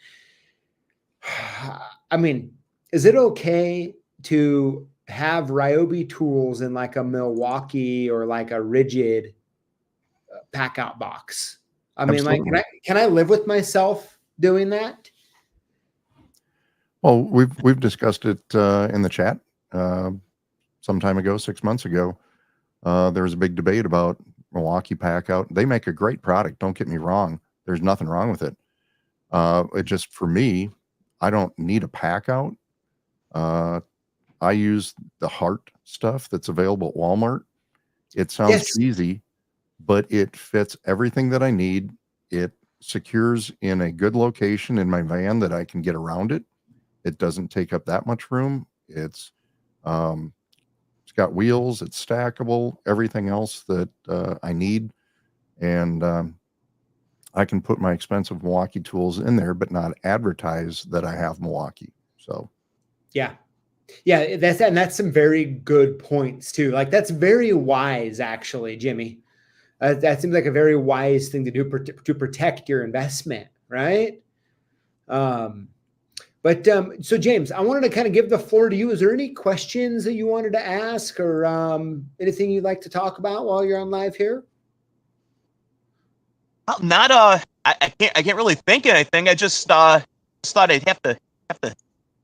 I mean, is it okay to have Ryobi tools in like a Milwaukee or like a Rigid pack out box? I mean, Absolutely. like, can I live with myself doing that? Well, we've discussed it in the chat some time ago, 6 months ago. There was a big debate about Milwaukee pack out. They make a great product. Don't get me wrong. There's nothing wrong with it. It just, for me, I don't need a pack out. I use the Heart stuff that's available at Walmart. It sounds cheesy, but it fits everything that I need. It secures in a good location in my van that I can get around it. It doesn't take up that much room. It's got wheels, it's stackable, everything else that I need. And I can put my expensive Milwaukee tools in there, but not advertise that I have Milwaukee. So, yeah. That's some very good points too. Like, that's very wise, actually, Jimmy. That seems like a very wise thing to do to protect your investment, right? So James, I wanted to kind of give the floor to you. Is there any questions that you wanted to ask, or anything you'd like to talk about while you're on live here? Not I can't really think of anything. I just thought I'd have to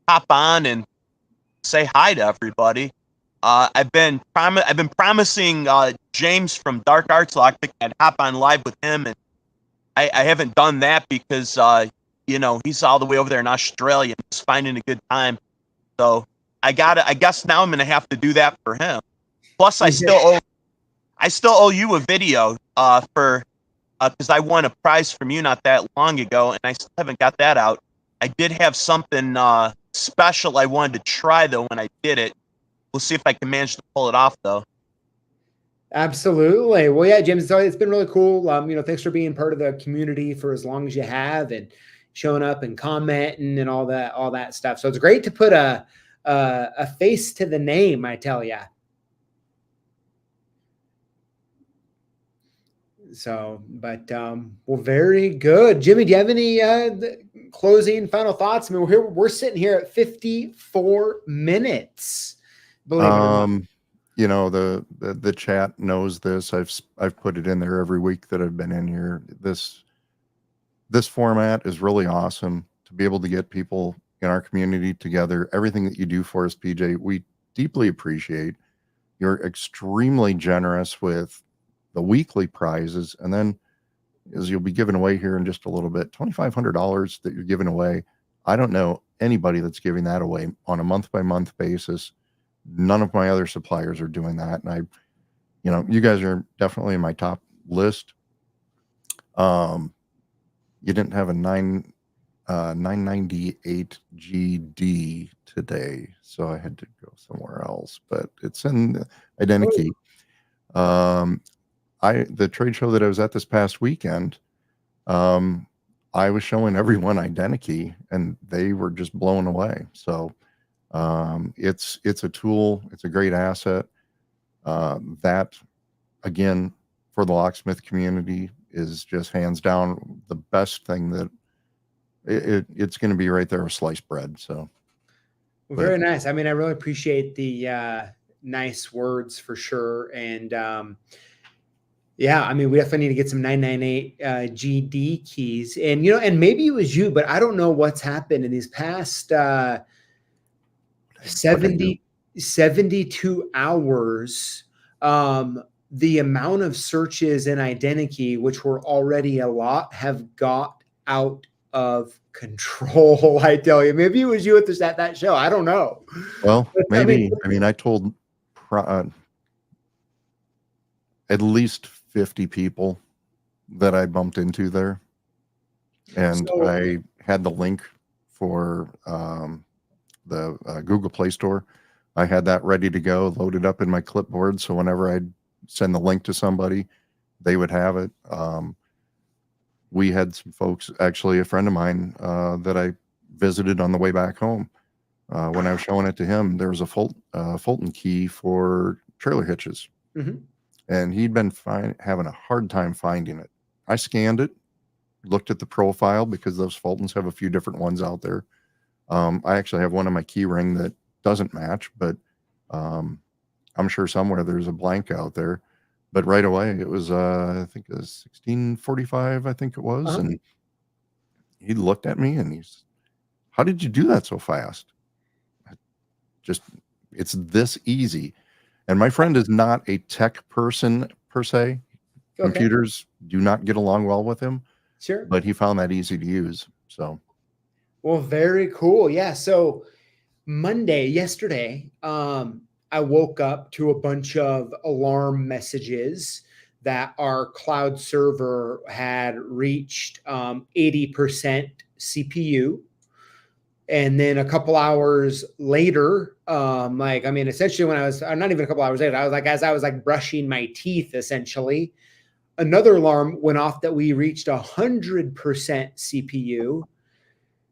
hop on and say hi to everybody. I've been promising James from Dark Arts Lockpick I'd hop on live with him, and I haven't done that because he's all the way over there in Australia, just finding a good time. So I guess now I'm gonna have to do that for him. Plus, I still owe you a video for because I won a prize from you not that long ago, and I still haven't got that out. I did have something special I wanted to try though when I did it. We'll see if I can manage to pull it off though. Absolutely. Well, yeah, James, it's been really cool. Thanks for being part of the community for as long as you have, and showing up and commenting and all that stuff. So it's great to put a face to the name, I tell you. So, but well, very good, Jimmy. Do you have any closing final thoughts? I mean, we're sitting here at 54 minutes. Believe it or not. The chat knows this. I've put it in there every week that I've been in here. This format is really awesome to be able to get people in our community together. Everything that you do for us, PJ, we deeply appreciate. You're extremely generous with the weekly prizes, and then as you'll be giving away here in just a little bit, $2,500 that you're giving away. I don't know anybody that's giving that away on a month-by-month basis. None of my other suppliers are doing that, and you guys are definitely in my top list. You didn't have a 998 GD today, so I had to go somewhere else, but it's in Identikey. The trade show that I was at this past weekend, I was showing everyone Identikey, and they were just blown away. So it's a tool. It's a great asset. That, again, for the locksmith community is just hands down the best thing that it's going to be right there with sliced bread. So very nice. I mean, I really appreciate the nice words for sure. And yeah, I mean, we definitely need to get some 998 GD keys. And, and maybe it was you, but I don't know what's happened in these past 72 hours. the amount of searches in identity, which were already a lot, have got out of control. I tell you, maybe it was you at that show. I don't know. Well, But, maybe. I mean, I told at least 50 people that I bumped into there, and So- I had the link for the Google Play Store. I had that ready to go, loaded up in my clipboard, so whenever I'd send the link to somebody, they would have it. We had some folks, actually a friend of mine that I visited on the way back home. When I was showing it to him, there was a Fulton key for trailer hitches. Mhm. And he'd been having a hard time finding it. I scanned it, looked at the profile, because those Fultons have a few different ones out there. I actually have one on my key ring that doesn't match, but I'm sure somewhere there's a blank out there. But right away, it was, I think it was 1645, I think it was. Uh-huh. And he looked at me and he's, how did you do that so fast? It's this easy. And my friend is not a tech person per se. Okay. Computers do not get along well with him, Sure. but he found that easy to use. So, Well, very cool. Yeah. So yesterday, I woke up to a bunch of alarm messages that our cloud server had reached 80% CPU. And then a couple hours later, essentially when I was, not even a couple hours later, as I was brushing my teeth, essentially, another alarm went off that we reached 100% CPU.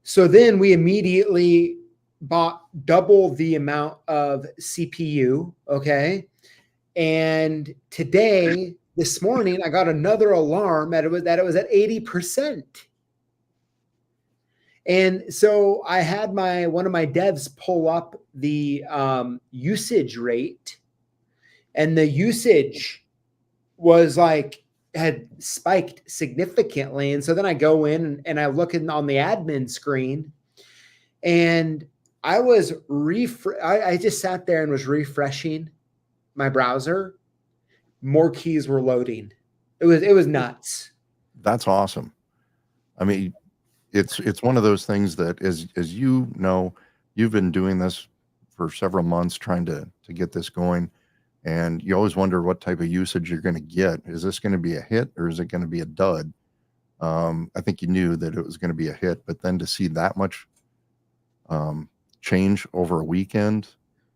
So then we immediately bought double the amount of CPU. Okay. And this morning, I got another alarm that it was at 80%. And so I had one of my devs pull up the usage rate, and the usage was had spiked significantly. And so then I go in and I look on the admin screen, and I was I just sat there and was refreshing my browser. More keys were loading. It was nuts. that's awesome. I mean, it's one of those things that, as you know, you've been doing this for several months trying to get this going, and you always wonder what type of usage you're going to get. Is this going to be a hit or is it going to be a dud? I think you knew that it was going to be a hit, but then to see that much change over a weekend,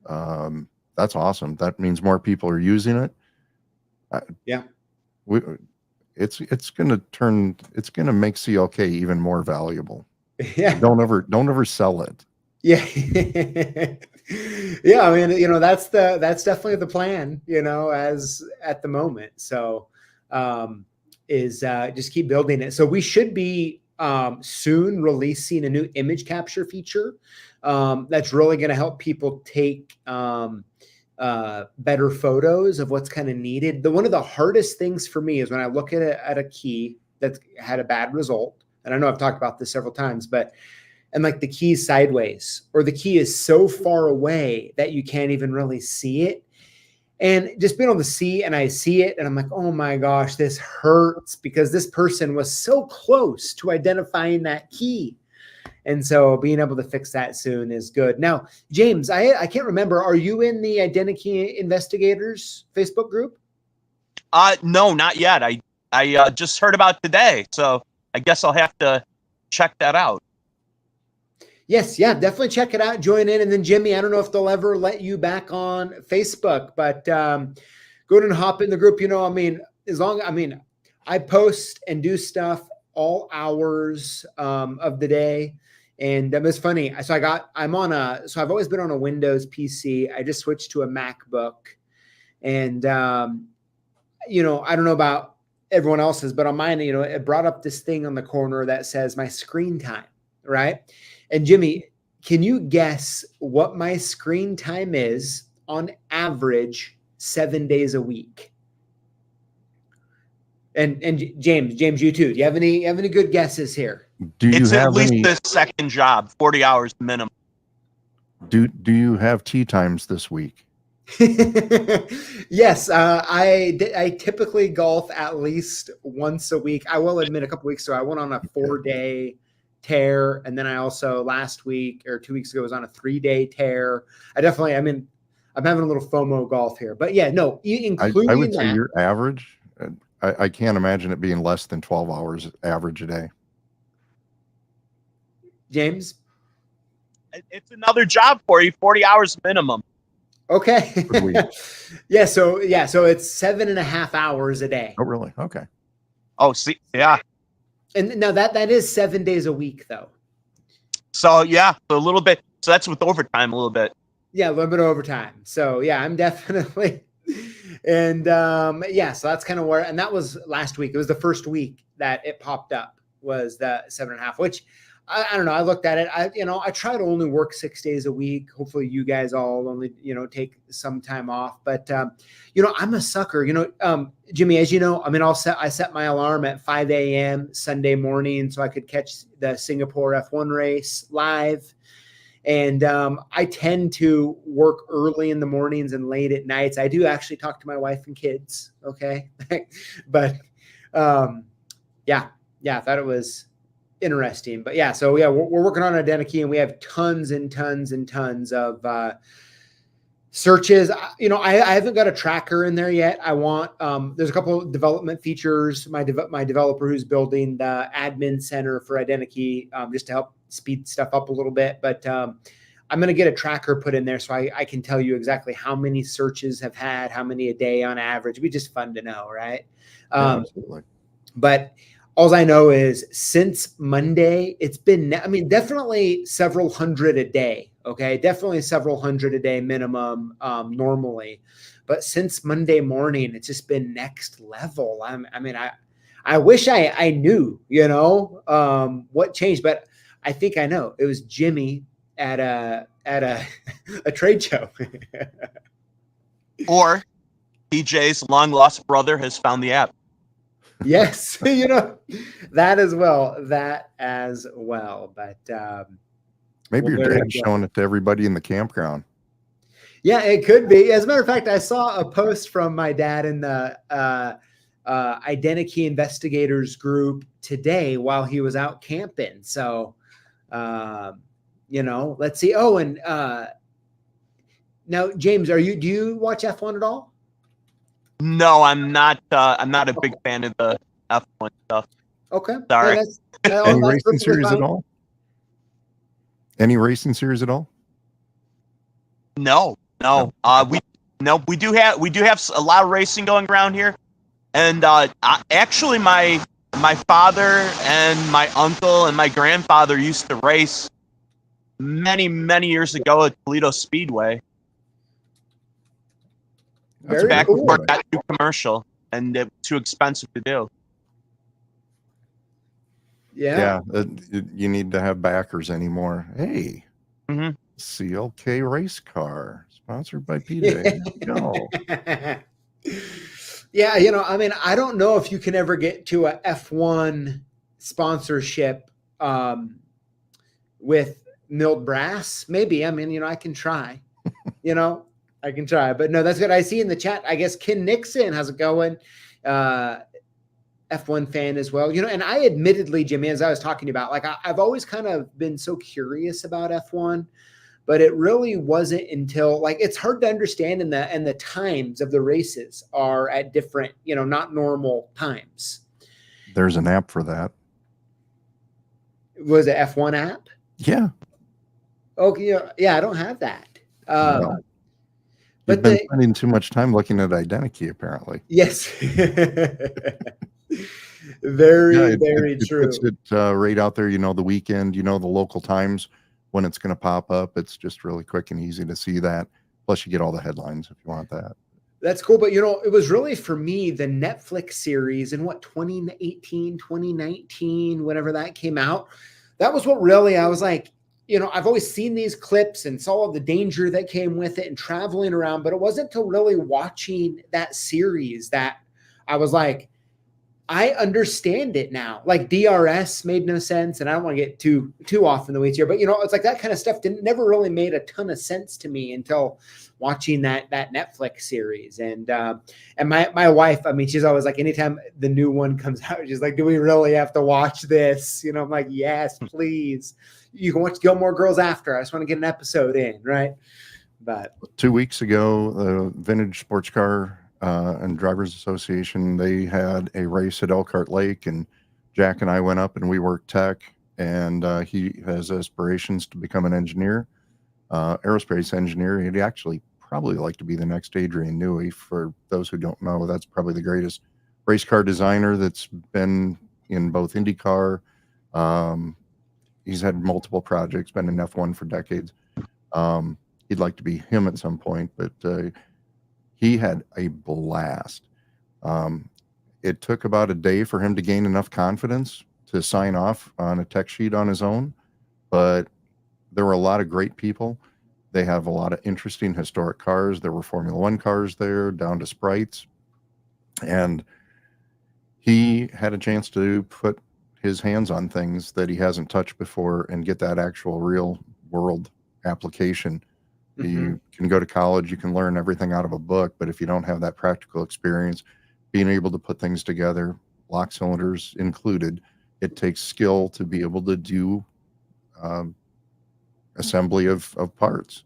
that's awesome. That means more people are using it. Yeah. It's going to make CLK even more valuable. Yeah. Don't ever sell it. Yeah. Yeah. I mean, that's definitely the plan, as at the moment. So, is just keep building it. So we should be soon releasing a new image capture feature that's really going to help people take better photos of what's kind of needed. One of the hardest things for me is when I look at a key that's had a bad result. And I know I've talked about this several times, and the key is sideways, or the key is so far away that you can't even really see it. And just being able to see, and I see it, and I'm like, oh my gosh, this hurts, because this person was so close to identifying that key. And so being able to fix that soon is good. Now, James, I can't remember. Are you in the Identity Investigators Facebook group? No, not yet. I just heard about today, so I guess I'll have to check that out. Yes, yeah, definitely check it out. Join in. And then Jimmy, I don't know if they'll ever let you back on Facebook, but go ahead and hop in the group. I post and do stuff all hours of the day. And it's funny. So I've always been on a Windows PC. I just switched to a MacBook, and I don't know about everyone else's, but on mine, it brought up this thing on the corner that says my screen time, right? And Jimmy, can you guess what my screen time is on average 7 days a week? And James, you too. Do you have any good guesses here? It's at least the second job, 40 hours minimum. Do you have tea times this week? Yes, I typically golf at least once a week. I will admit, a couple weeks ago, I went on a 4-day tear, and then I also last week or 2 weeks ago was on a 3-day tear. I'm having a little FOMO golf here, but yeah, no, including I would say that, your average. I can't imagine it being less than 12 hours average a day. James. It's another job for you, 40 hours minimum. Okay. For the week. So it's 7.5 hours a day. Oh, really? Okay. Oh, see, yeah. And now that is 7 days a week, though. So yeah, a little bit. So that's with overtime a little bit. Yeah, a little bit of overtime. So yeah, I'm definitely, and yeah, so that's kind of where, and that was last week. It was the first week that it popped up, was the 7.5, which I don't know. I looked at it. I try to only work 6 days a week. Hopefully you guys all only, take some time off, but I'm a sucker, Jimmy, as you know, I set my alarm at 5 a.m. Sunday morning so I could catch the Singapore F1 race live. And I tend to work early in the mornings and late at nights. I do actually talk to my wife and kids. Okay. But yeah, I thought it was interesting. But yeah, so yeah, we're working on Identikey, and we have tons and tons and tons of searches. I haven't got a tracker in there yet. I want there's a couple of development features. My developer who's building the admin center for Identikey, just to help speed stuff up a little bit. But I'm going to get a tracker put in there so I can tell you exactly how many searches have had, how many a day on average. It'd be just fun to know, right? Yeah, absolutely. But all I know is since Monday, it's been, definitely several hundred a day. Okay. Definitely several hundred a day minimum normally. But since Monday morning, it's just been next level. I wish I knew, what changed, but I think I know. It was Jimmy at a trade show. Or PJ's long lost brother has found the app. Yes, that as well. But maybe your dad's showing it to everybody in the campground. Yeah, it could be. As a matter of fact, I saw a post from my dad in the Identikey investigators group today while he was out camping. So, let's see. Oh, and now, James, do you watch F1 at all? No, I'm not. I'm not a big fan of the F1 stuff. Okay. Sorry. Any racing series at all? Any racing series at all? No. We do have a lot of racing going around here, and actually, my father and my uncle and my grandfather used to race many years ago at Toledo Speedway. Very back cool. before it got too commercial and it was too expensive to do. Yeah. You need to have backers anymore. Hey, Mm-hmm. CLK race car sponsored by PJ. There you go. Yeah, I don't know if you can ever get to a F1 sponsorship with milled brass. Maybe. I can try. I can try. But no, that's good. I see in the chat, I guess Ken Nixon, how's it going? F1 fan as well. And I admittedly, Jimmy, as I was talking about, like I've always kind of been so curious about F1, but it really wasn't until it's hard to understand, and the times of the races are at different, not normal times. There's an app for that. Was it F1 app? Yeah. Okay. Yeah, I don't have that. No. You've been spending too much time looking at Identikey, apparently. Yes. Very true. It puts it right out there, the weekend, the local times when it's going to pop up. It's just really quick and easy to see that. Plus, you get all the headlines if you want that. That's cool. But, it was really, for me, the Netflix series in 2018, 2019, whenever that came out. That was what really, I was like, I've always seen these clips and saw all the danger that came with it and traveling around, but it wasn't until really watching that series that I was like, I understand it now. Like DRS made no sense, and I don't want to get too off in the weeds here, but it's like that kind of stuff never really made a ton of sense to me until watching that Netflix series. And my wife, I mean, she's always like, anytime the new one comes out, she's like, do we really have to watch this? I'm like, yes, please. You can watch Gilmore Girls after. I just want to get an episode in, right? But 2 weeks ago, the Vintage Sports Car and Drivers Association, they had a race at Elkhart Lake, and Jack and I went up and we worked tech, and he has aspirations to become an engineer, aerospace engineer. He'd actually probably like to be the next Adrian Newey. For those who don't know, that's probably the greatest race car designer that's been in both IndyCar. He's had multiple projects, been in F1 for decades. He'd like to be him at some point, but he had a blast. It took about a day for him to gain enough confidence to sign off on a tech sheet on his own, but there were a lot of great people. They have a lot of interesting historic cars. There were Formula One cars there, down to sprites. And he had a chance to put his hands on things that he hasn't touched before and get that actual real world application. Mm-hmm. You can go to college, you can learn everything out of a book, but if you don't have that practical experience, being able to put things together, lock cylinders included, it takes skill to be able to do assembly of parts.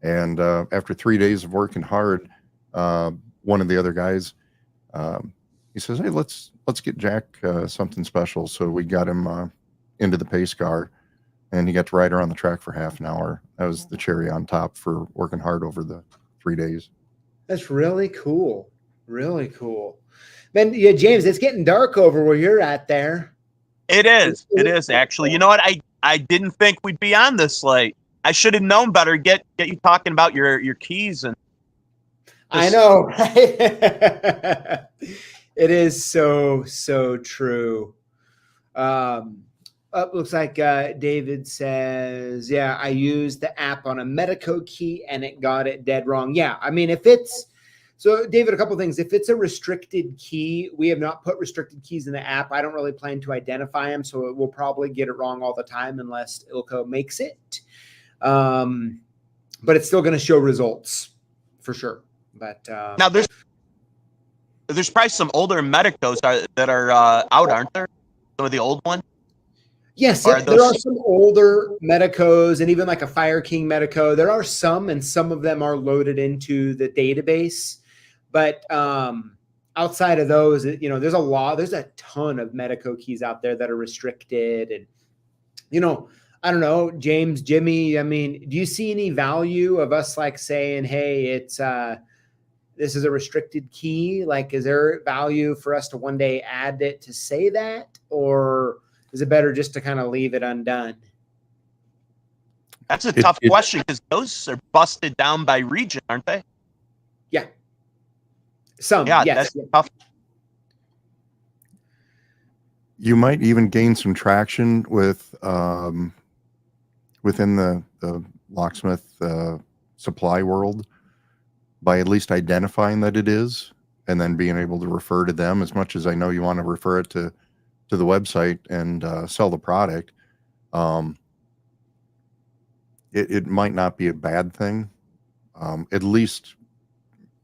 And after 3 days of working hard, one of the other guys, he says, hey, let's get Jack something special. So we got him into the pace car, and he got to ride around the track for half an hour. That was the cherry on top for working hard over the 3 days. That's really cool. Really cool. Man, yeah, James, it's getting dark over where you're at there. It is. It is, actually. You know what? I didn't think we'd be on this late. I should have known better. Get you talking about your keys. And I know, right? It is so true. Looks like David says, yeah, I used the app on a Medico key and it got it dead wrong. Yeah, I mean, so David, a couple of things. If it's a restricted key, we have not put restricted keys in the app. I don't really plan to identify them, so it will probably get it wrong all the time unless ILCO makes it. But it's still going to show results for sure. But now there's probably some older Medicos that are out, aren't there? Some of the old ones. Yes, there are some older Medicos and even like a Fire King Medico. There are some, and some of them are loaded into the database. But outside of those, there's a ton of Medico keys out there that are restricted. And, I don't know, James, Jimmy, I mean, do you see any value of us like saying, hey, it's this is a restricted key? Like, is there value for us to one day add it to say that? Or is it better just to kind of leave it undone? That's a tough question, because those are busted down by region, aren't they? Yeah. Some, yeah, yes. That's tough. You might even gain some traction with within the locksmith supply world by at least identifying that it is, and then being able to refer to them. As much as I know you want to refer it to the website and sell the product, it might not be a bad thing. At least,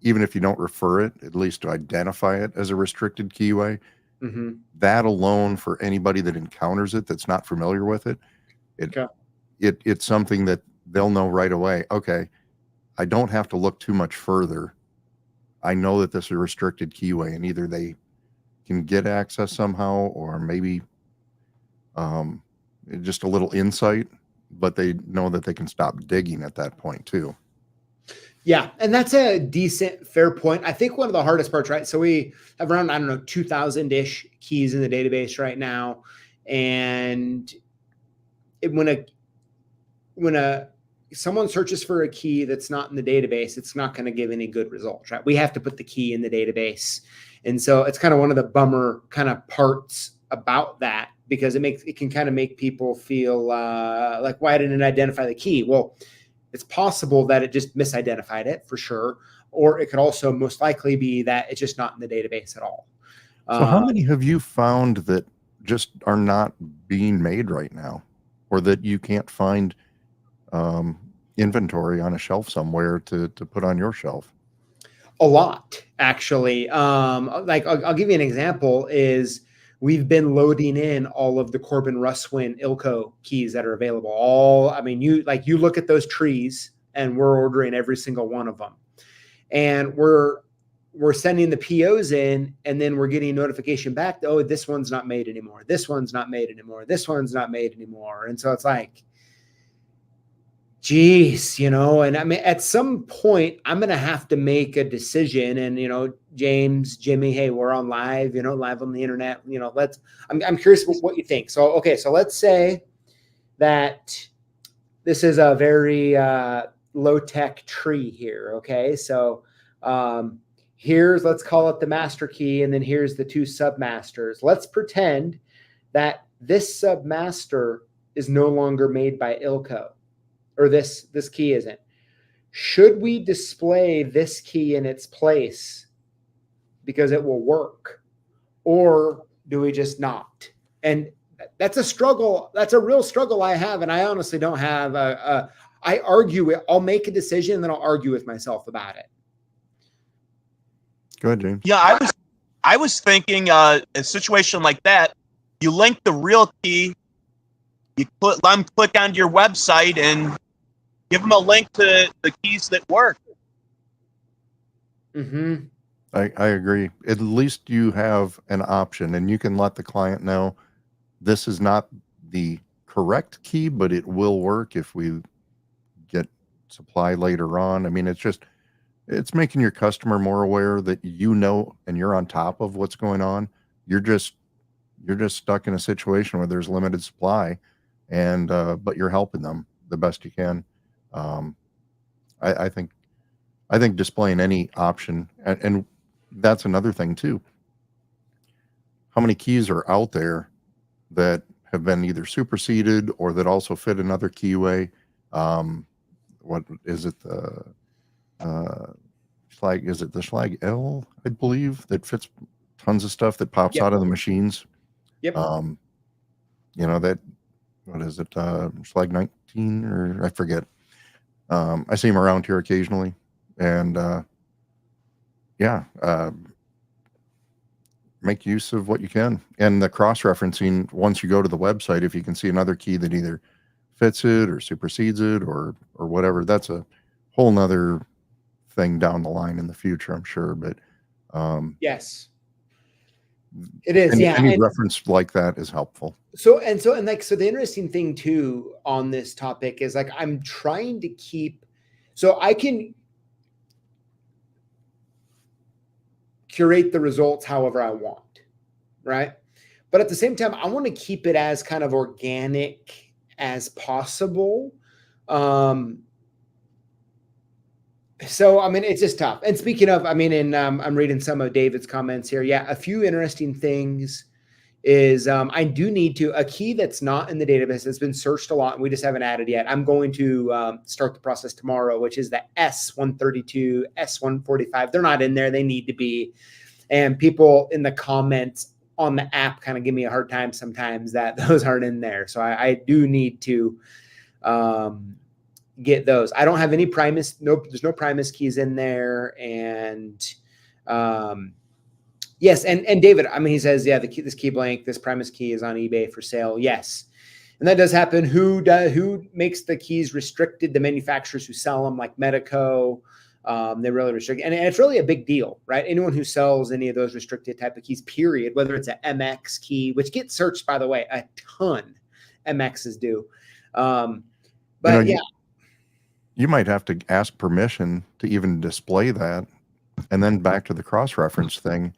even if you don't refer it, at least to identify it as a restricted keyway. Mm-hmm. That alone, for anybody that encounters it that's not familiar with it, it's something that they'll know right away. Okay, I don't have to look too much further. I know that this is a restricted keyway, and either they can get access somehow, or maybe just a little insight, but they know that they can stop digging at that point too. Yeah, and that's a decent, fair point. I think one of the hardest parts, right? So we have around, 2,000-ish keys in the database right now. And when someone searches for a key that's not in the database, it's not going to give any good results, right? We have to put the key in the database. And so it's kind of one of the bummer kind of parts about that, because it can kind of make people feel like, why didn't it identify the key? Well, it's possible that it just misidentified it for sure, or it could also most likely be that it's just not in the database at all. So how many have you found that just are not being made right now, or that you can't find inventory on a shelf somewhere to put on your shelf? A lot, actually. Like I'll give you an example is we've been loading in all of the Corbin Russwin Ilco keys that are available. I mean, you look at those trees and we're ordering every single one of them. And we're sending the POs in, and then we're getting notification back that, oh, this one's not made anymore. This one's not made anymore. This one's not made anymore. And so it's like, geez, and I mean, at some point I'm going to have to make a decision, and, James, Jimmy, hey, we're on live, live on the internet, I'm curious what you think. So, okay. So let's say that this is a very low tech tree here. Okay. So, let's call it the master key. And then here's the two submasters. Let's pretend that this submaster is no longer made by Ilco. Or this key isn't. Should we display this key in its place because it will work, or do we just not? And that's a struggle. That's a real struggle I have, and I honestly don't have I argue it. I'll make a decision, and then I'll argue with myself about it. Go ahead, James. Yeah, I was thinking a situation like that. You link the real key. You let them click onto your website and give them a link to the keys that work. Mm-hmm. I agree. At least you have an option, and you can let the client know this is not the correct key, but it will work if we get supply later on. I mean, it's making your customer more aware that and you're on top of what's going on. You're just stuck in a situation where there's limited supply, and but you're helping them the best you can. I think displaying any option, and that's another thing too. How many keys are out there that have been either superseded or that also fit another keyway? What is it? The Schlag, is it the Schlag L, I believe, that fits tons of stuff that pops out of the machines? Yep. That, what is it? Schlag 19, or I forget. I see them around here occasionally, and make use of what you can. And the cross-referencing, once you go to the website, if you can see another key that either fits it or supersedes it or whatever, that's a whole nother thing down the line in the future, I'm sure. But yes, it is. Any reference like that is helpful. So the interesting thing too on this topic is, like, I'm trying to keep, so I can curate the results however I want, right? But at the same time, I want to keep it as kind of organic as possible. So, I mean, it's just tough. And speaking of, I mean, I'm reading some of David's comments here. Yeah, a few interesting things is I do need a key that's not in the database that's been searched a lot and we just haven't added yet. I'm going to start the process tomorrow, which is the S132, S145. They're not in there. They need to be. And people in the comments on the app kind of give me a hard time sometimes that those aren't in there. So I do need to get those. I don't have any Primus. Nope, there's no Primus keys in there. And yes, and David, I mean, he says, yeah, this key blank, this Primus key is on eBay for sale. Yes, and that does happen. Who makes the keys restricted? The manufacturers who sell them, like Medico. They really restrict, and it's really a big deal, right? Anyone who sells any of those restricted type of keys, period, whether it's an MX key, which gets searched, by the way, a ton. MXs do, but yeah. You might have to ask permission to even display that. And then back to the cross-reference thing,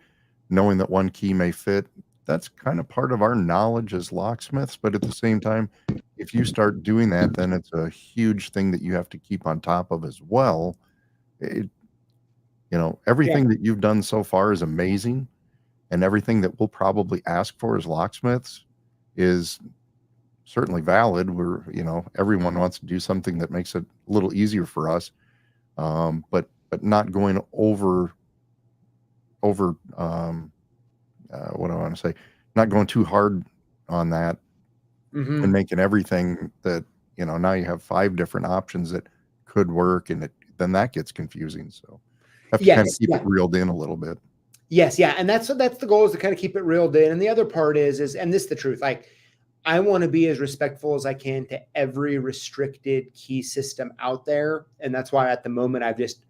knowing that one key may fit, that's kind of part of our knowledge as locksmiths. But at the same time, if you start doing that, then it's a huge thing that you have to keep on top of as well. Everything that you've done so far is amazing. And everything that we'll probably ask for as locksmiths is certainly valid. Everyone wants to do something that makes it a little easier for us, but not going over what do I want to say? Not going too hard on that Mm-hmm. and making everything that, now you have 5 different options that could work, and then that gets confusing. So have to kind of Yes. keep Yeah. it reeled in a little bit. Yes. Yeah. And that's the goal, is to kind of keep it reeled in. And the other part is, and this is the truth, like, I want to be as respectful as I can to every restricted key system out there. And that's why at the moment I've just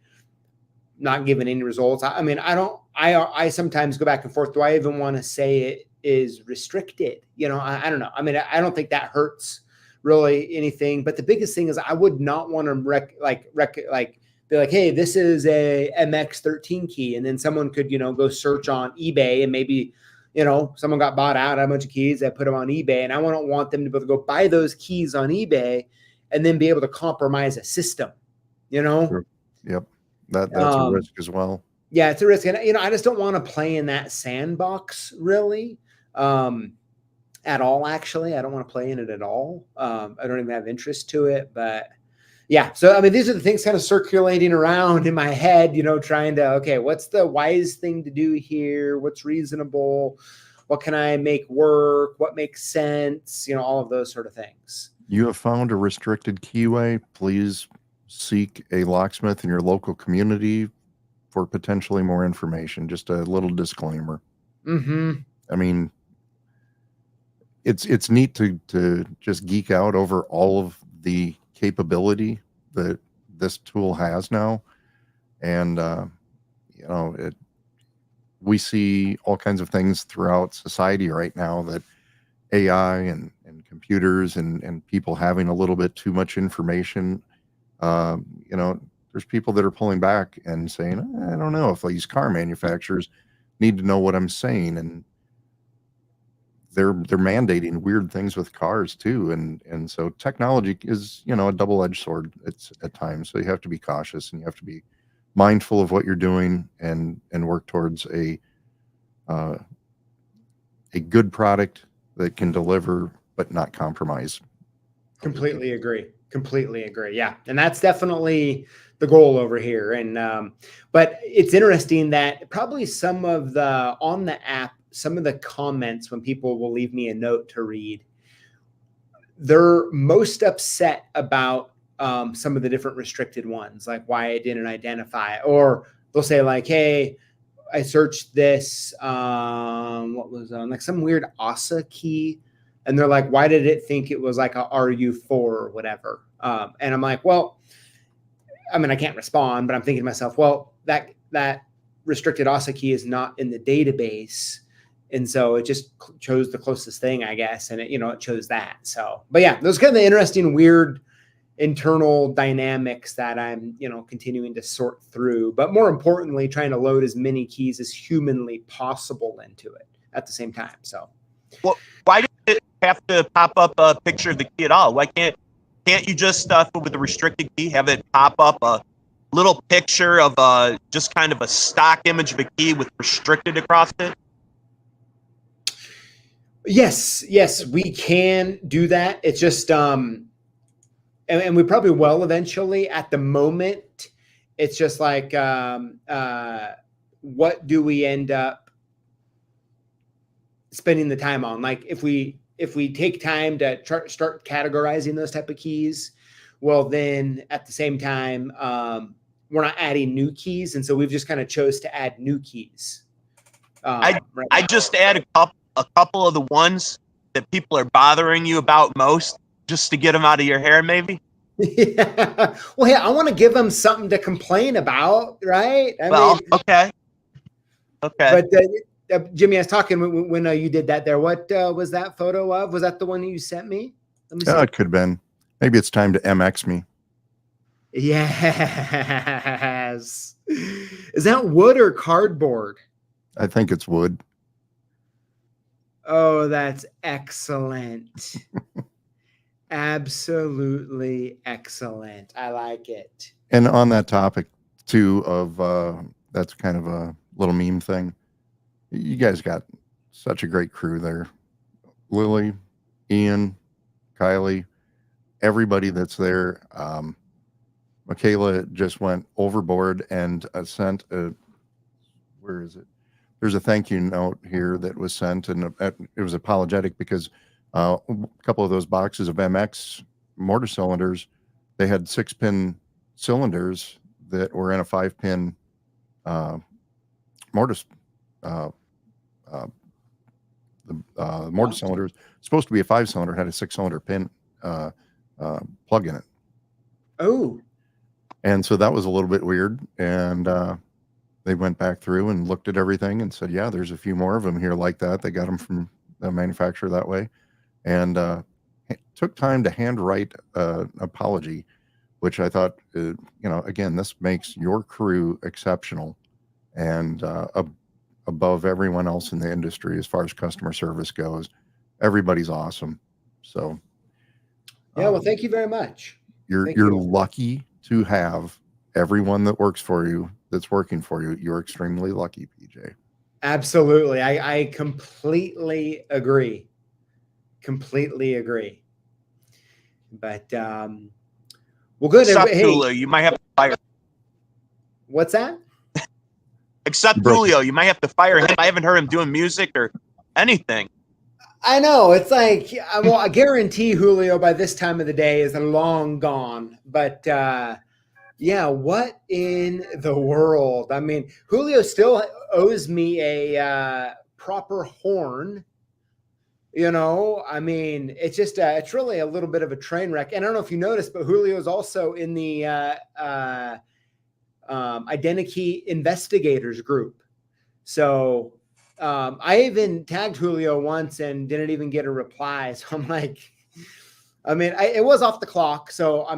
not given any results. I mean, I sometimes go back and forth. Do I even want to say it is restricted? I don't know. I mean, I don't think that hurts really anything. But the biggest thing is, I would not want to be like, hey, this is a MX13 key. And then someone could, go search on eBay, and maybe, someone got bought out, had a bunch of keys, that put them on eBay. And I don't want them to be able to go buy those keys on eBay and then be able to compromise a system, Sure. Yep. That's a risk as well. Yeah, it's a risk. And, I just don't want to play in that sandbox really, at all. Actually, I don't want to play in it at all. I don't even have interest to it, but yeah. So, I mean, these are the things kind of circulating around in my head, trying to, okay, what's the wise thing to do here? What's reasonable? What can I make work? What makes sense? All of those sort of things. You have found a restricted keyway. Please seek a locksmith in your local community for potentially more information. Just a little disclaimer. Mm-hmm. I mean, it's neat to just geek out over all of the capability that this tool has now. And, we see all kinds of things throughout society right now, that AI and computers and people having a little bit too much information. There's people that are pulling back and saying, I don't know if these car manufacturers need to know what I'm saying. And they're mandating weird things with cars too. And so technology is, a double-edged sword. It's at times. So you have to be cautious, and you have to be mindful of what you're doing, and work towards a good product that can deliver but not compromise. Completely agree. Yeah. And that's definitely the goal over here. And, but it's interesting that probably on the app, some of the comments, when people will leave me a note to read, they're most upset about, some of the different restricted ones, like why I didn't identify it. Or they'll say like, hey, I searched this, what was like some weird ASA key. And they're like, why did it think it was like a RU4 or whatever? And I'm like, well, I mean, I can't respond, but I'm thinking to myself, well, that restricted ASA key is not in the database. And so it just chose the closest thing, I guess. And it chose that. So, but yeah, those kind of the interesting, weird internal dynamics that I'm, continuing to sort through, but more importantly, trying to load as many keys as humanly possible into it at the same time. So, Well, why did it have to pop up a picture of the key at all? Why can't you just with the restricted key have it pop up a little picture of just kind of a stock image of a key with restricted across it? Yes, we can do that. It's just and we probably will eventually. At the moment, it's just like what do we end up spending the time on? Like if we take time to start categorizing those type of keys, well, then at the same time, we're not adding new keys. And so we've just kind of chose to add new keys. I just add a couple of the ones that people are bothering you about most, just to get them out of your hair, maybe. Yeah. Well, hey, I want to give them something to complain about, right? I mean, okay. But Jimmy, I was talking when you did that there. What was that photo of? Was that the one you sent me? Let me see. Yeah, it could have been. Maybe it's time to MX me. Yes. Is that wood or cardboard? I think it's wood. Oh, that's excellent. Absolutely excellent. I like it. And on that topic too of that's kind of a little meme thing. You guys got such a great crew there. Lily, Ian, Kylie, everybody that's there. Michaela just went overboard and sent where is it? there's a thank you note here that was sent, and it was apologetic because a couple of those boxes of MX mortar cylinders, they had 6-pin cylinders that were in a 5-pin mortar. The mortar cylinder was supposed to be a 5-cylinder, had a 6-cylinder pin plug in it. Oh, and so that was a little bit weird. And they went back through and looked at everything and said, yeah, there's a few more of them here like that. They got them from the manufacturer that way. And took time to handwrite an apology, which I thought, again, this makes your crew exceptional and above everyone else in the industry as far as customer service goes. Everybody's awesome. So yeah. Well, thank you very much. You're lucky to have everyone that works for you, that's working for you. You're extremely lucky, PJ. Absolutely. I completely agree. Completely agree. But well, good. Except Hey, Julio, you might have to fire. What's that? Except Julio, you might have to fire him. I haven't heard him doing music or anything. I know. It's like, well, I guarantee Julio by this time of the day is long gone. But yeah, what in the world? I mean, Julio still owes me a proper horn. I mean, it's just it's really a little bit of a train wreck. And I don't know if you noticed, but Julio is also in the Identikey investigators group. So I even tagged Julio once and didn't even get a reply. So I'm like, it was off the clock. So, I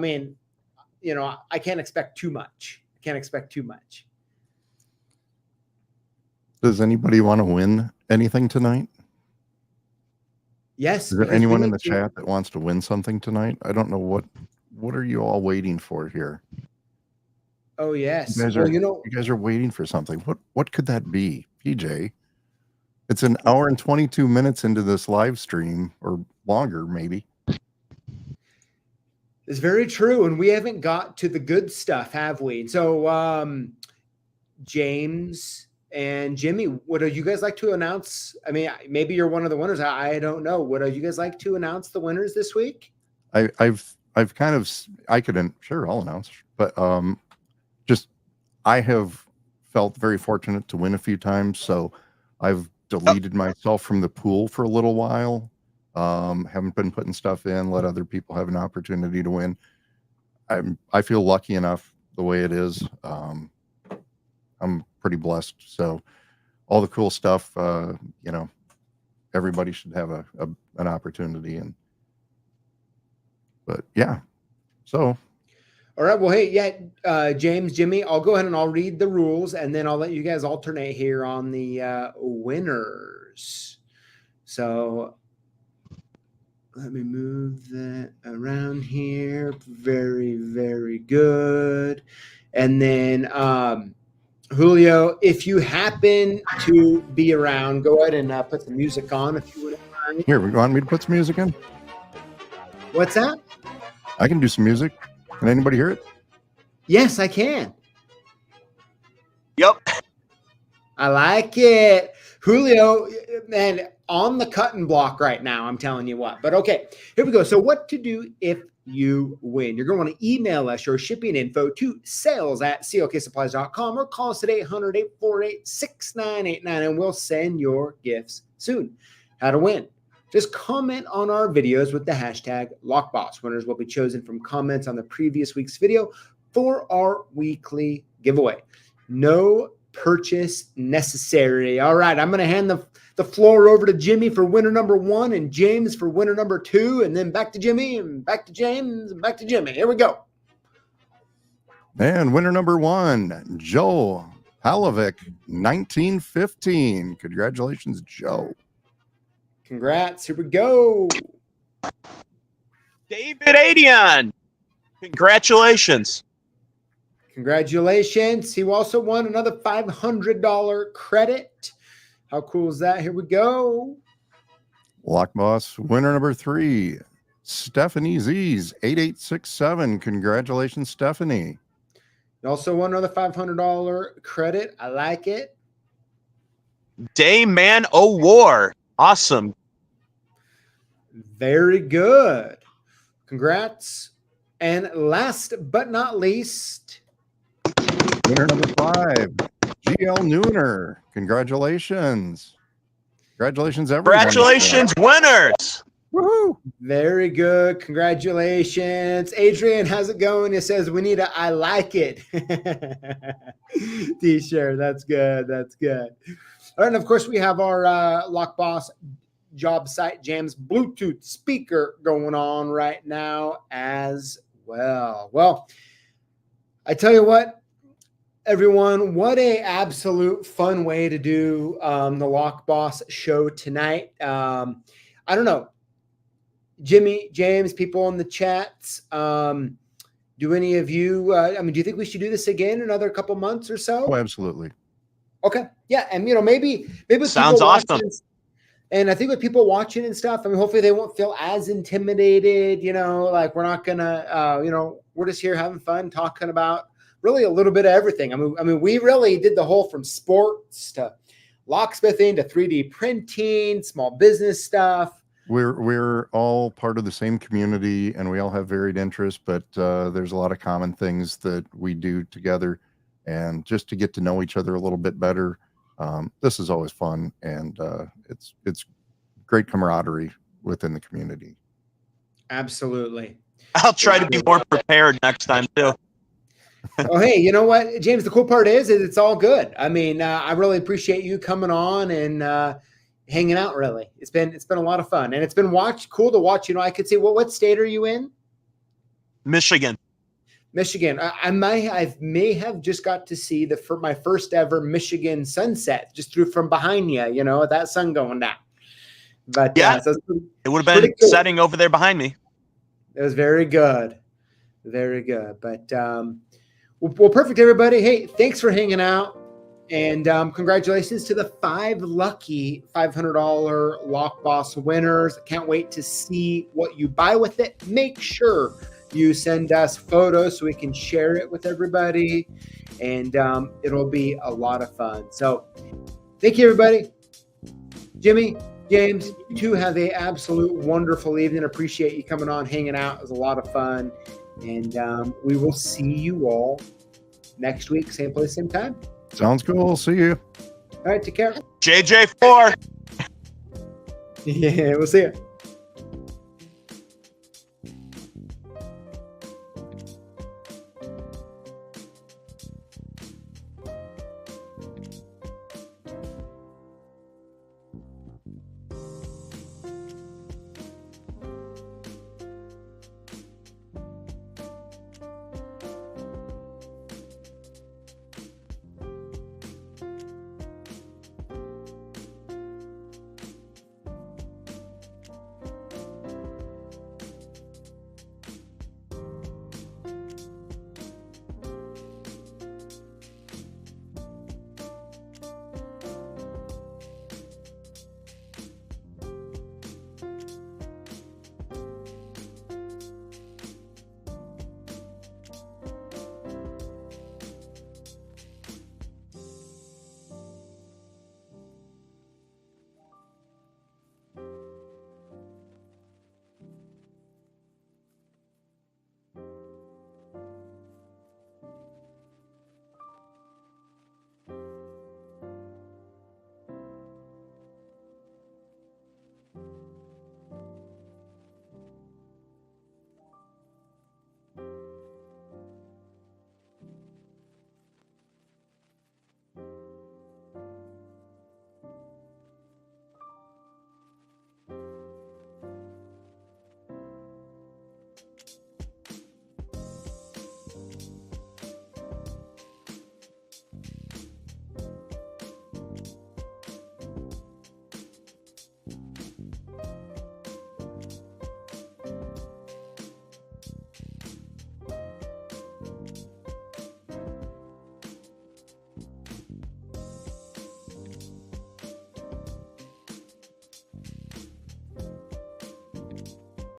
can't expect too much. Does anybody want to win anything tonight? Yes. Is there anyone in the chat that wants to win something tonight? I don't know what are you all waiting for here? Oh, yes. You guys are waiting for something. What could that be, PJ? It's an hour and 22 minutes into this live stream, or longer, maybe. It's very true. And we haven't got to the good stuff, have we? So, James and Jimmy, would you guys like to announce? Maybe you're one of the winners. I don't know. Would you guys like to announce the winners this week? I've kind of, sure, I'll announce, but I have felt very fortunate to win a few times. So I've deleted myself from the pool for a little while. Haven't been putting stuff in, let other people have an opportunity to win. I feel lucky enough the way it is. I'm pretty blessed. So all the cool stuff, everybody should have an opportunity. But yeah, so. All right. Well, hey, yeah, James, Jimmy, I'll go ahead and I'll read the rules and then I'll let you guys alternate here on the winners. So let me move that around here. Very, very good. And then Julio, if you happen to be around, go ahead and put the music on if you wouldn't mind. Here, we want me to put some music in? What's that? I can do some music. Can anybody hear it? Yes, I can. Yep. I like it. Julio, man, on the cutting block right now, I'm telling you what. But okay, here we go. So what to do if you win? You're going to want to email us your shipping info to sales@CLKsupplies.com or call us at 800-848-6989 and we'll send your gifts soon. How to win? Just comment on our videos with the hashtag Lockboss. Winners will be chosen from comments on the previous week's video for our weekly giveaway. No purchase necessary. All right, I'm going to hand the floor over to Jimmy for winner number 1 and James for winner number 2, and then back to Jimmy and back to James and back to Jimmy. Here we go. And winner number 1, Joe Halovic, 1915. Congratulations, Joe. Congrats. Here we go. David Adion. Congratulations. Congratulations. He also won another $500 credit. How cool is that? Here we go. Lockboss winner number 3, Stephanie Z's, 8867. Congratulations, Stephanie. You also won another $500 credit. I like it. Dayman O War. Awesome. Very good. Congrats. And last but not least, Winner number 5, GL Nooner. Congratulations. Congratulations, everyone. Congratulations, winners. Woohoo. very good. Congratulations. Adrian, how's it going? It says we need a I like it t-shirt. That's good. That's good. All right. And of course, we have our Lockboss job site jams Bluetooth speaker going on right now as well. Well, I tell you what, everyone, what a absolute fun way to do the Lockboss show tonight. I don't know, Jimmy, James, people in the chats, do any of you, do you think we should do this again another couple months or so? Oh, absolutely. Okay. Yeah. And, maybe Sounds awesome. And I think with people watching and stuff, hopefully they won't feel as intimidated, like we're not gonna, we're just here having fun, talking about really a little bit of everything. We really did the whole from sports to locksmithing to 3D printing, small business stuff. We're all part of the same community and we all have varied interests, but there's a lot of common things that we do together, and just to get to know each other a little bit better. This is always fun, and it's great camaraderie within the community. Absolutely. I'll try to be more prepared next time too. Oh, hey, you know what, James? The cool part is it's all good. I really appreciate you coming on and hanging out. Really, it's been a lot of fun, and it's been cool to watch. I could see what state are you in? Michigan. I may have just got to see my first ever Michigan sunset just from behind you, that sun going down. But yeah, so it would have been setting over there behind me. It was very good. Very good. But well, perfect, everybody. Hey, thanks for hanging out. And congratulations to the 5 lucky $500 Lockboss winners. Can't wait to see what you buy with it. Make sure you send us photos so we can share it with everybody, and it'll be a lot of fun. So thank you, everybody. Jimmy, James, you two have an absolute wonderful evening. Appreciate you coming on, hanging out. It was a lot of fun. And we will see you all next week, same place, same time. Sounds cool. See you. All right, take care. JJ4. Yeah, we'll see you.